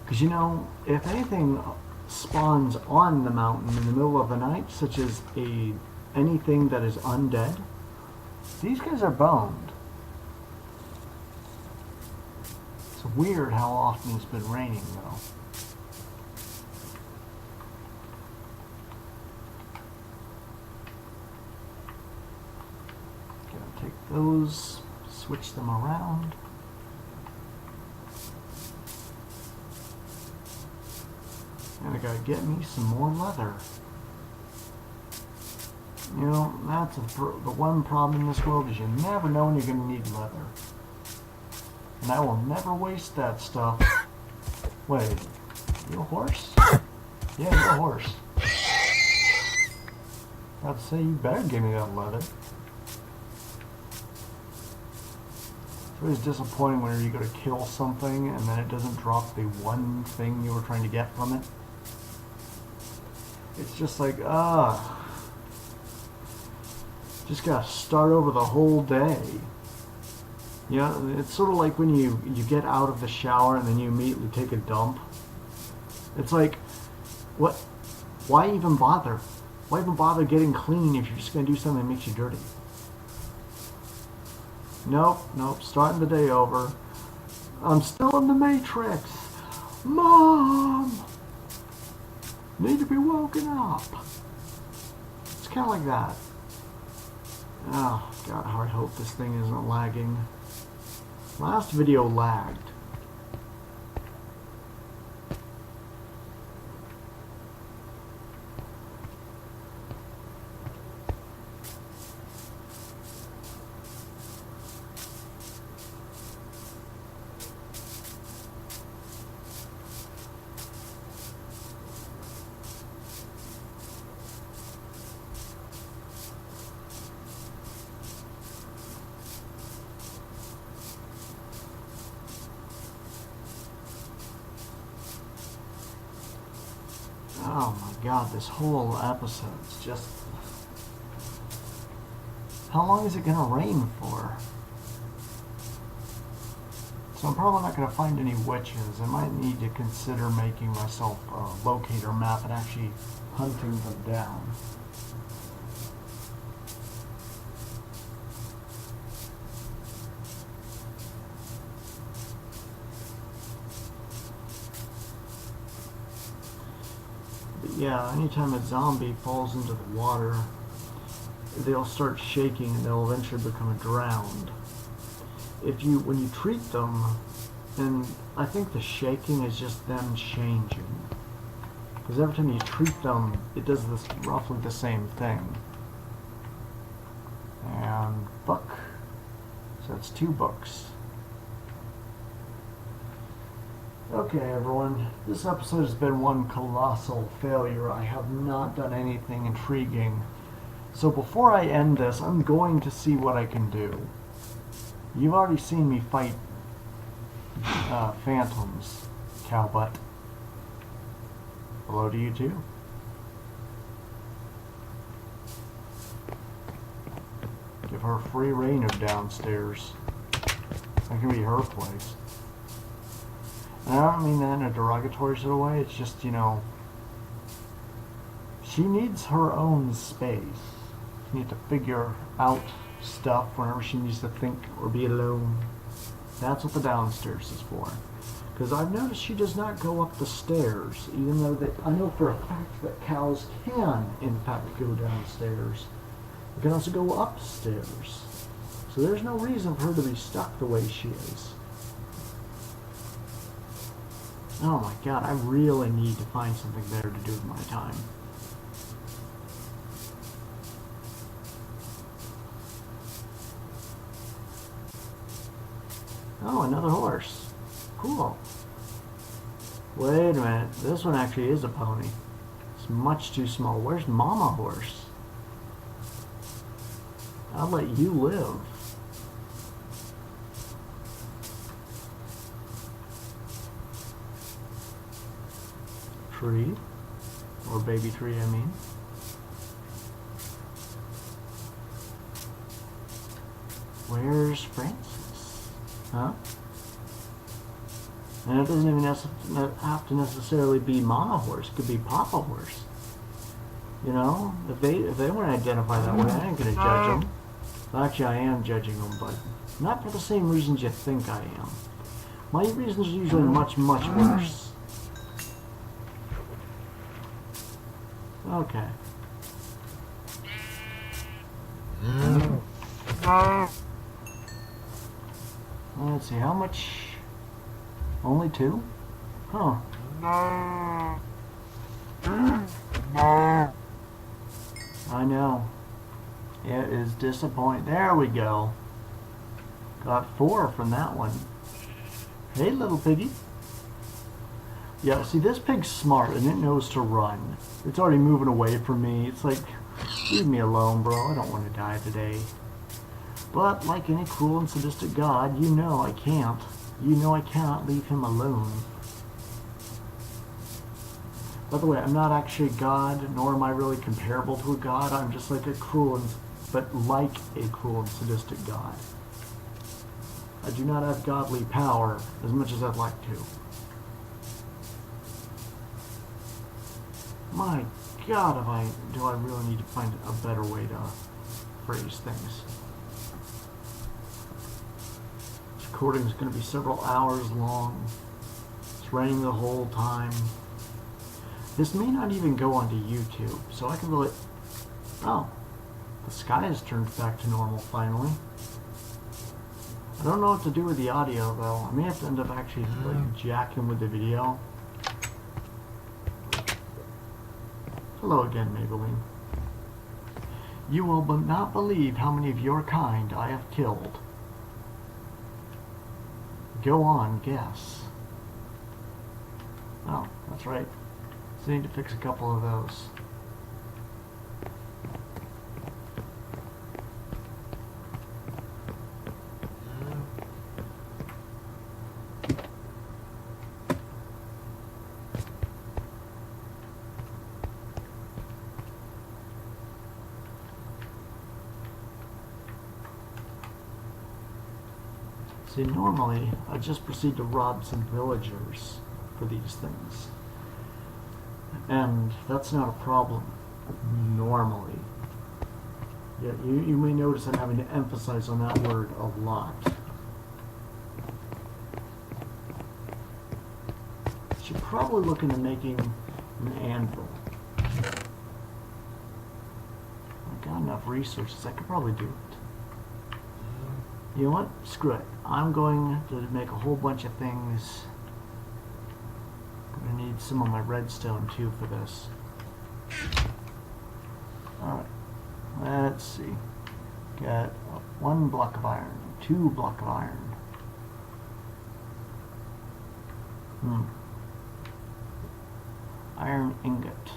Speaker 1: Because, you know, if anything spawns on the mountain in the middle of the night, such as anything that is undead, these guys are boned. It's weird how often it's been raining, though. Those, switch them around. And I gotta get me some more leather. You know, that's the one problem in this world is you never know when you're gonna need leather. And I will never waste that stuff. Wait, you a horse? Yeah, you're a horse. I'd say you better give me that leather. It's always disappointing whenever you go to kill something and then it doesn't drop the one thing you were trying to get from it. It's just like, just gotta start over the whole day. You know, it's sort of like when you get out of the shower and then you immediately take a dump. It's like, what? Why even bother? Why even bother getting clean if you're just gonna do something that makes you dirty? Nope, starting the day over. I'm still in the Matrix. Mom! Need to be woken up. It's kind of like that. Oh, God, I hope this thing isn't lagging. Last video lagged. Oh my God, this whole episode's just How long is it going to rain for? So I'm probably not going to find any witches. I might need to consider making myself a locator map and actually hunting them down. But yeah, anytime a zombie falls into the water, they'll start shaking and they'll eventually become drowned. When you treat them, and I think the shaking is just them changing. Because every time you treat them, it does this roughly the same thing. And book. So that's 2 books. Okay, everyone. This episode has been one colossal failure. I have not done anything intriguing. So before I end this, I'm going to see what I can do. You've already seen me fight phantoms, cowbutt. Hello to you too. Give her free reign of downstairs. That can be her place. And I don't mean that in a derogatory sort of way. It's just, you know, she needs her own space. She needs to figure out stuff whenever she needs to think or be alone. That's what the downstairs is for. Because I've noticed she does not go up the stairs, even though I know for a fact that cows can, in fact, go downstairs. They can also go upstairs. So there's no reason for her to be stuck the way she is. Oh my god, I really need to find something better to do with my time. Oh, another horse. Cool. Wait a minute. This one actually is a pony. It's much too small. Where's Mama Horse? I'll let you live. Tree. Or baby tree, I mean. Where's Francis? Huh? And it doesn't even have to necessarily be Mama Horse. It could be Papa Horse. You know, if they want to identify that way, I ain't gonna judge them. Well, actually, I am judging them, but not for the same reasons you think I am. My reasons are usually much, much worse. Okay. Let's see, how much? Only 2? Huh. I know. It is disappointing. There we go. Got 4 from that one. Hey, little piggy. Yeah, see, this pig's smart, and it knows to run. It's already moving away from me. It's like, leave me alone, bro. I don't want to die today. But, like any cruel and sadistic god, you know I can't. You know I cannot leave him alone. By the way, I'm not actually a god, nor am I really comparable to a god. I'm just like a cruel and sadistic god. I do not have godly power as much as I'd like to. My god, do I really need to find a better way to phrase things. This recording is going to be several hours long. It's raining the whole time. This may not even go onto YouTube, so I can really... Oh, the sky has turned back to normal finally. I don't know what to do with the audio though. I may have to end up actually like jacking with the video. Hello again, Maybelline. You will not believe how many of your kind I have killed. Go on, guess. Oh, that's right. So I need to fix a couple of those. See, normally I just proceed to rob some villagers for these things. And that's not a problem, normally. Yet you may notice I'm having to emphasize on that word a lot. Should probably look into making an anvil. I've got enough resources, I could probably do it. You know what? Screw it. I'm going to make a whole bunch of things. I'm going to need some of my redstone too for this. Alright. Let's see. Got 1 block of iron, 2 block of iron. Iron ingot.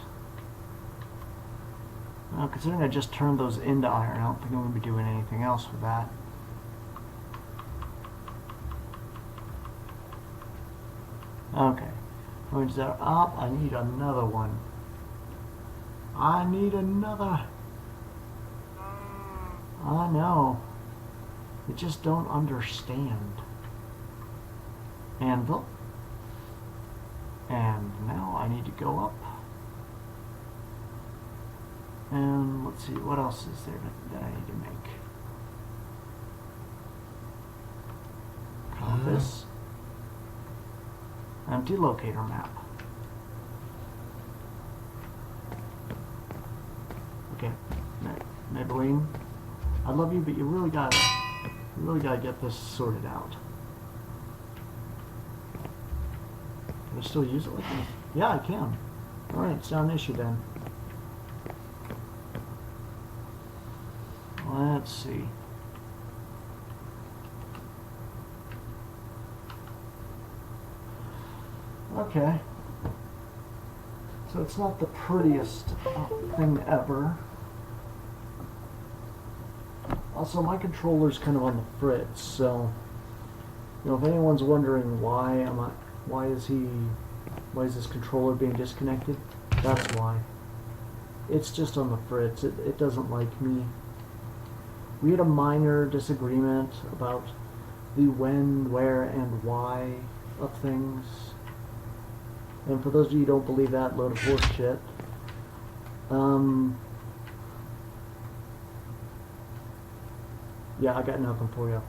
Speaker 1: Now, considering I just turned those into iron, I don't think I'm going to be doing anything else with that. Okay. When's that up? I need another one. I need another. I know. You just don't understand. Anvil. And now I need to go up. And let's see, what else is there that I need to make? Compass. Empty locator map. Okay, Maybelline, I love you, but you really gotta get this sorted out. Can I still use it like this? Yeah, I can. All right, it's not an issue then. Let's see. Okay. So it's not the prettiest thing ever. Also, my controller's kind of on the fritz, so you know, if anyone's wondering why is this controller being disconnected? That's why. It's just on the fritz. It doesn't like me. We had a minor disagreement about the when, where, and why of things. And for those of you who don't believe that, load of horse shit. Yeah, I got nothing for you.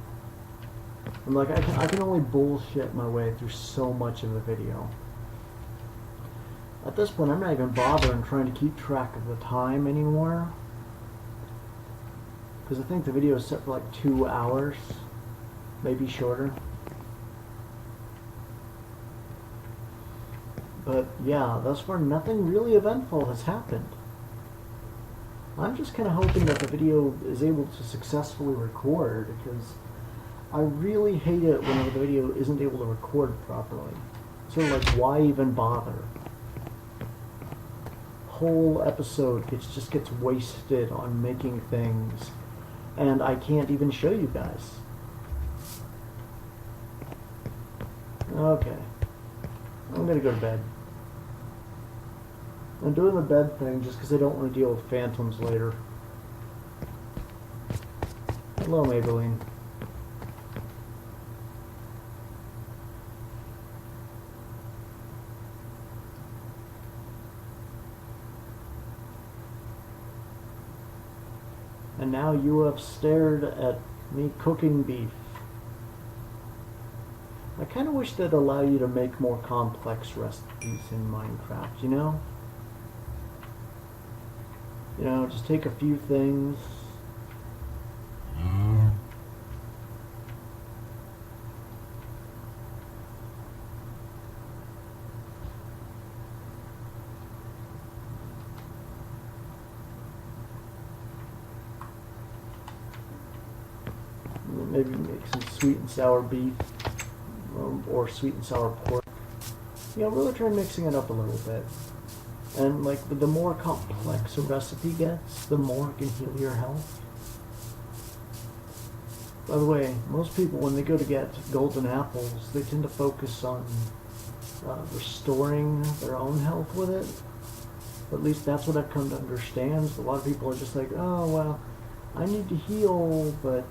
Speaker 1: I'm like, I can only bullshit my way through so much of the video. At this point, I'm not even bothering trying to keep track of the time anymore. Because I think the video is set for like 2 hours, maybe shorter. But yeah, thus far nothing really eventful has happened. I'm just kind of hoping that the video is able to successfully record, because I really hate it whenever the video isn't able to record properly. Sort of like, why even bother? Whole episode just gets wasted on making things, and I can't even show you guys. Okay. I'm gonna go to bed. I'm doing the bed thing just because I don't want to deal with phantoms later. Hello, Maybelline. And now you have stared at me cooking beef. I kind of wish they'd allow you to make more complex recipes in Minecraft, you know? You know, just take a few things. Maybe make some sweet and sour beef, or sweet and sour pork. You know, really try mixing it up a little bit. And like, the more complex a recipe gets, the more it can heal your health. By the way, most people, when they go to get golden apples, they tend to focus on restoring their own health with it. At least that's what I've come to understand. A lot of people are just like, oh, well, I need to heal, but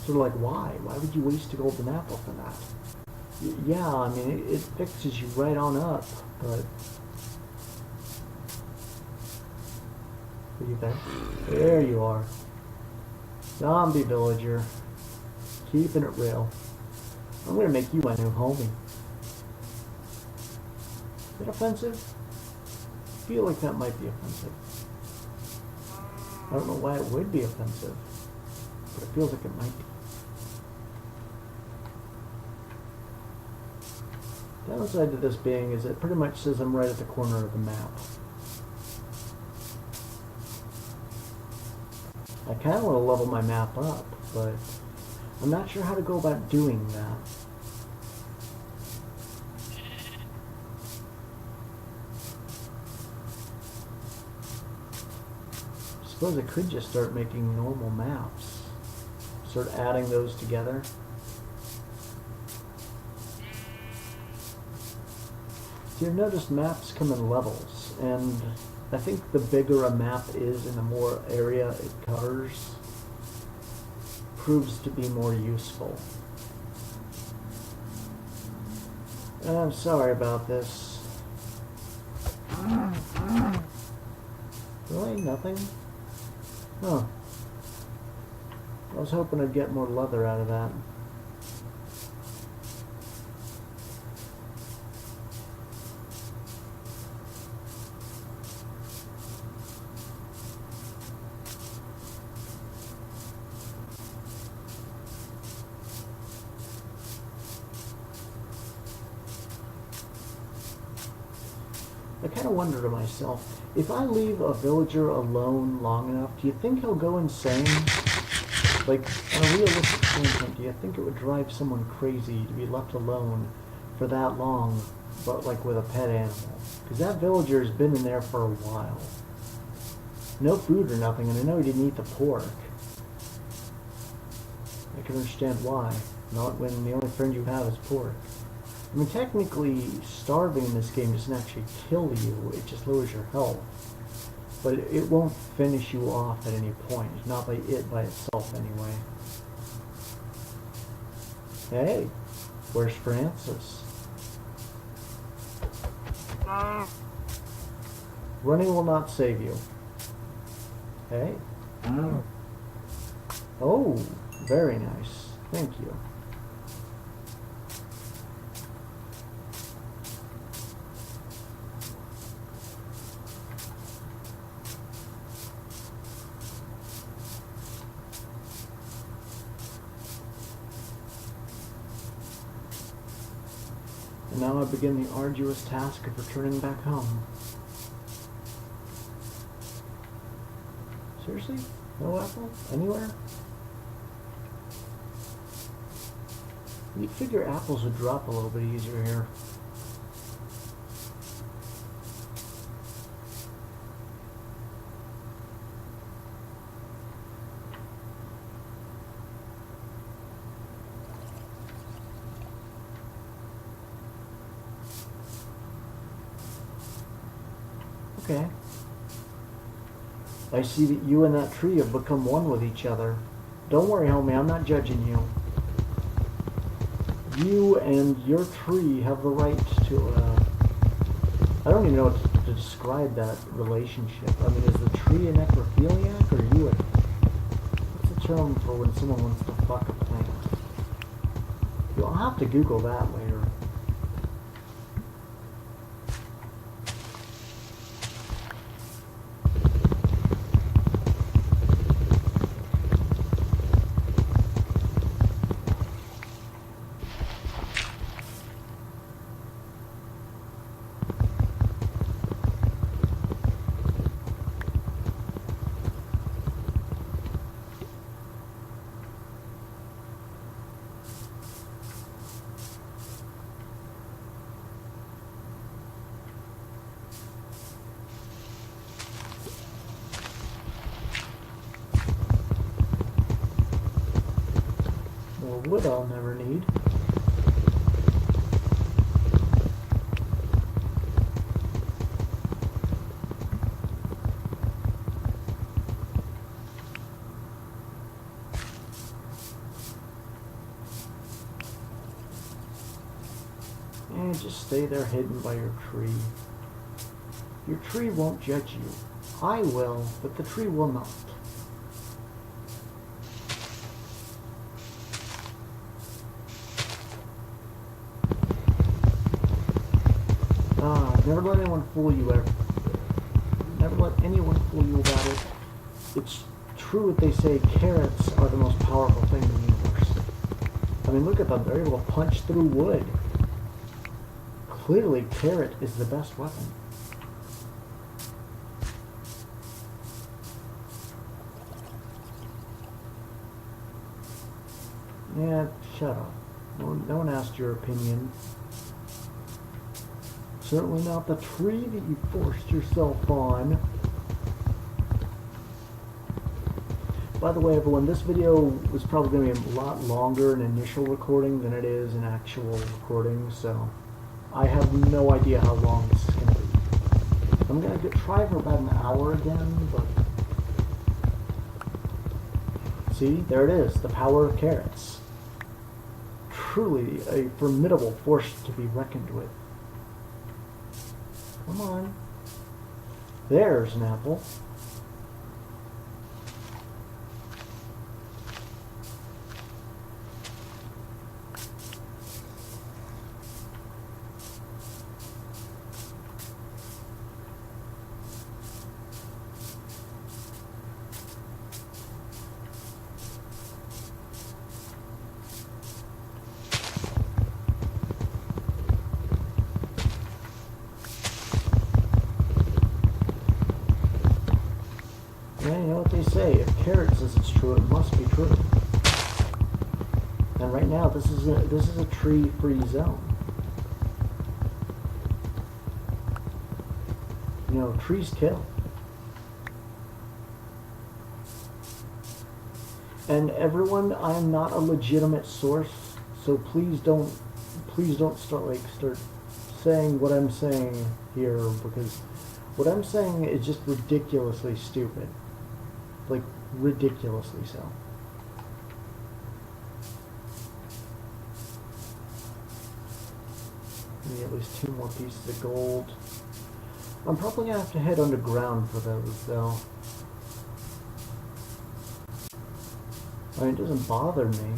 Speaker 1: Sort of like, why? Why would you waste a golden apple for that? Yeah, I mean, it fixes you right on up, but... What do you think? There you are. Zombie villager. Keeping it real. I'm gonna make you my new homie. Is it offensive? I feel like that might be offensive. I don't know why it would be offensive, but it feels like it might be. Downside to this being is it pretty much says I'm right at the corner of the map. I kind of want to level my map up, but I'm not sure how to go about doing that. I suppose I could just start making normal maps. Start adding those together. So you've noticed maps come in levels, and I think the bigger a map is and the more area it covers, proves to be more useful. And I'm sorry about this. Really? Nothing? Huh. I was hoping I'd get more leather out of that. I kind of wonder to myself, if I leave a villager alone long enough, do you think he'll go insane? Like, on a realistic standpoint, do you think it would drive someone crazy to be left alone for that long, but like with a pet animal? Because that villager's been in there for a while. No food or nothing, and I know he didn't eat the pork. I can understand why. Not when the only friend you have is pork. I mean, technically, starving in this game doesn't actually kill you, it just lowers your health. But it won't finish you off at any point, not by it by itself anyway. Hey, where's Francis? Running will not save you. Hey? Oh, very nice. Thank you. And now I begin the arduous task of returning back home. Seriously? No apple? Anywhere? You'd figure apples would drop a little bit easier here. Okay. I see that you and that tree have become one with each other. Don't worry, homie, I'm not judging you. You and your tree have the right to, I don't even know what to describe that relationship. I mean, is the tree a necrophiliac, or are you a... What's the term for when someone wants to fuck a plant? You'll have to Google that later. Wood I'll never need. And just stay there hidden by your tree. Your tree won't judge you. I will, but the tree will not. Never let anyone fool you ever. Never let anyone fool you about it. It's true what they say, carrots are the most powerful thing in the universe. I mean, look at them. They're able to punch through wood. Clearly, carrot is the best weapon. Yeah, shut up. No one asked your opinion. Certainly not the tree that you forced yourself on. By the way, everyone, this video was probably going to be a lot longer in initial recording than it is in actual recording, so I have no idea how long this is going to be. I'm going to try for about an hour again, but... See, there it is, the power of carrots. Truly a formidable force to be reckoned with. Come on. There's an apple. Yeah, you know what they say, if carrot says it's true, it must be true. And right now, this is a tree-free zone. You know, trees kill. And everyone, I am not a legitimate source, so please don't start saying what I'm saying here, because what I'm saying is just ridiculously stupid. Like, ridiculously so. Maybe at least 2 more pieces of gold. I'm probably gonna have to head underground for those, though. I mean, it doesn't bother me.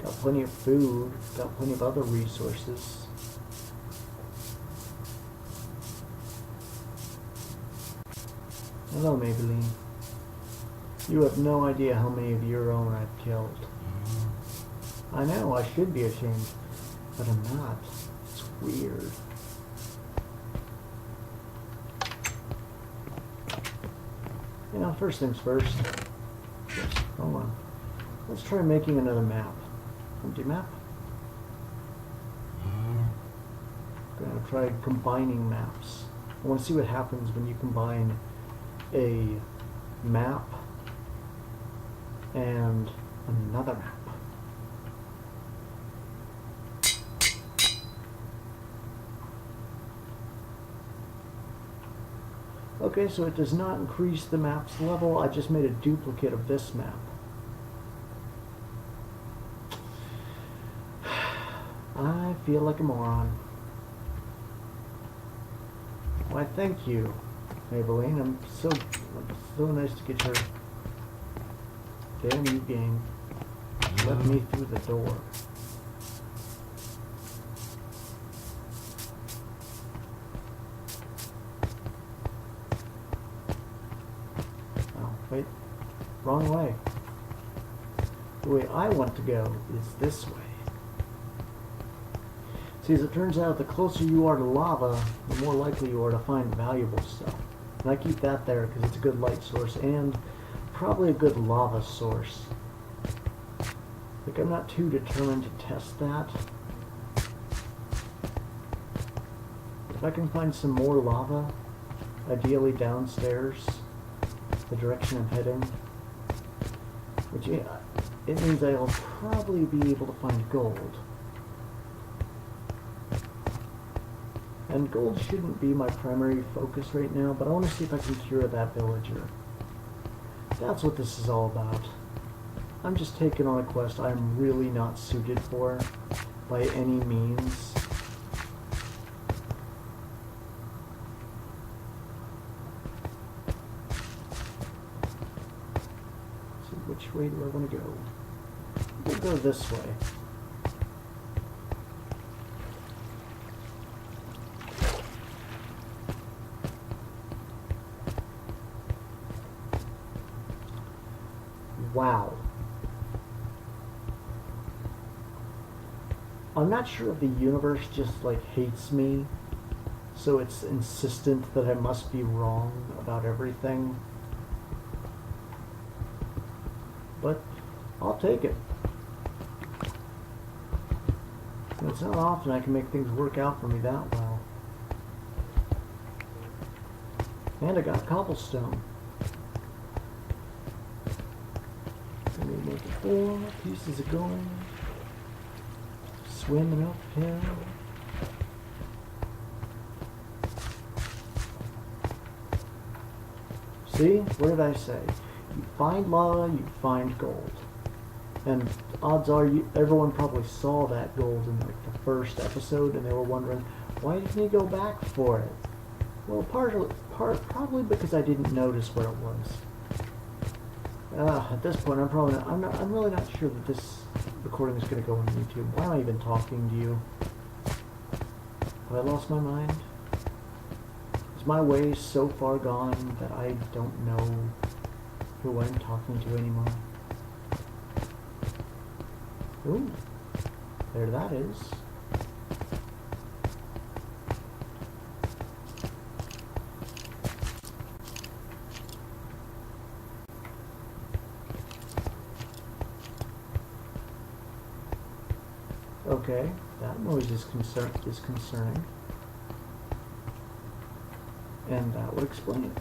Speaker 1: Got plenty of food, got plenty of other resources. Hello, Maybelline. You have no idea how many of your own I've killed. I know, I should be ashamed, but I'm not. It's weird. You know, first things first. Hold on. Let's try making another map. Empty map. Gonna try combining maps. I want to see what happens when you combine a map and another map. Okay, so it does not increase the map's level. I just made a duplicate of this map. I feel like a moron. Why, thank you, Maybelline. I'm so nice to get your damn you game. Let me through the door. Oh, wait. Wrong way. The way I want to go is this way. See, as it turns out, the closer you are to lava, the more likely you are to find valuable stuff. And I keep that there because it's a good light source and probably a good lava source. Like, I'm not too determined to test that. If I can find some more lava, ideally downstairs, the direction I'm heading, which it means I'll probably be able to find gold. And gold shouldn't be my primary focus right now, but I want to see if I can cure that villager. That's what this is all about. I'm just taking on a quest I'm really not suited for by any means. way do I want to go? We'll go this way. Wow. I'm not sure if the universe just like hates me, so it's insistent that I must be wrong about everything. But I'll take it. It's not often I can make things work out for me that well. And I got cobblestone. And we make 4 pieces of gold. Swimming uphill. See? What did I say? You find lava, you find gold. And odds are everyone probably saw that gold in like the first episode and they were wondering, why didn't he go back for it? Well, probably because I didn't notice where it was. At this point, I'm really not sure that this recording is going to go on YouTube. Why am I even talking to you? Have I lost my mind? Is my way so far gone that I don't know who I'm talking to anymore? Ooh, there that is. Okay, that noise is concerning. And that would explain it.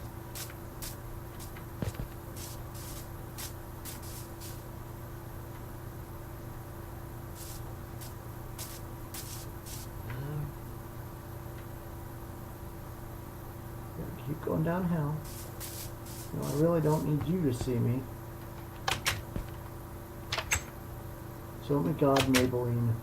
Speaker 1: Gotta keep going downhill. No, I really don't need you to see me. So help me God, Maybelline.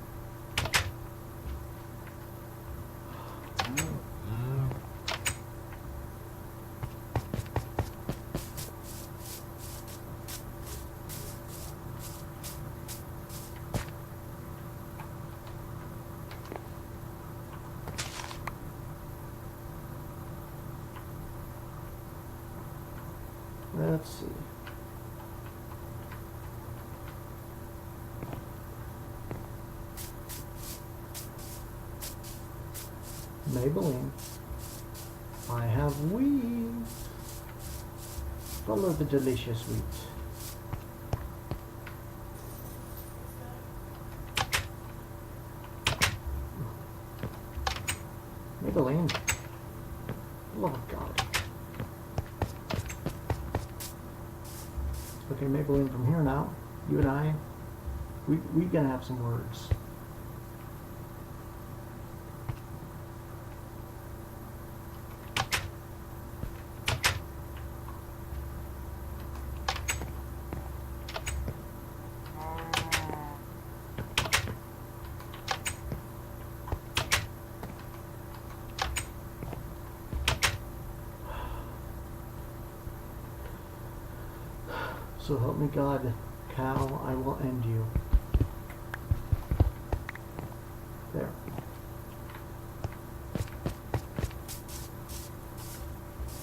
Speaker 1: Let's see. Maybelline. I have wheat. Follow the delicious wheat. Maybelline. Love of God. Okay, Maybelline, from here now, you and I, we gonna have some words. So help me God, cow, I will end you. There.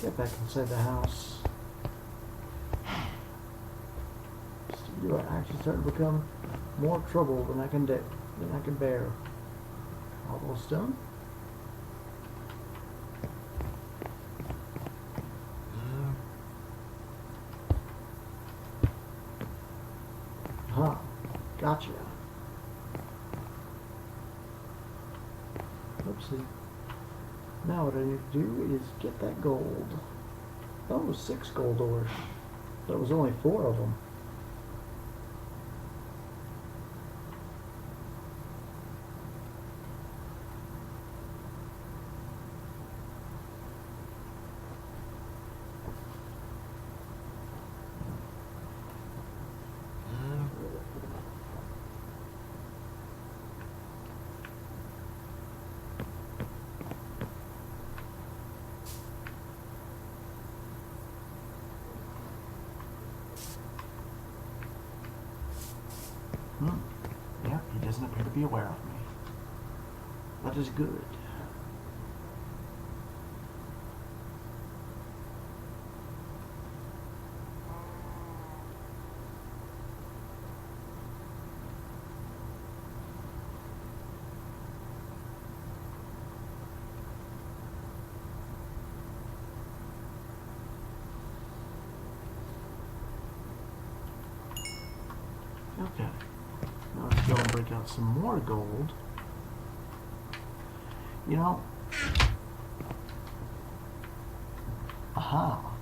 Speaker 1: Get back inside the house. You are actually starting to become more trouble than I can bear. Cobblestone. Huh. Gotcha. Oopsie. Now what I need to do is get that gold. That was 6 gold ores. But it was only 4 of them. doesn't appear to be aware of me. That is good. Okay, now let's go and break out some more gold. You know, aha,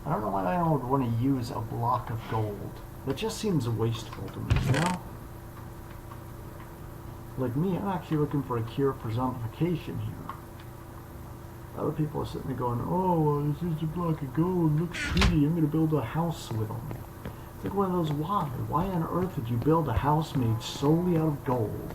Speaker 1: I don't know why I would want to use a block of gold. That just seems wasteful to me, you know? Like me, I'm actually looking for a cure for zombification here. Other people are sitting there going, oh, well, this is a block of gold, looks pretty, I'm going to build a house with them. It's like one of those, why? Why on earth would you build a house made solely out of gold?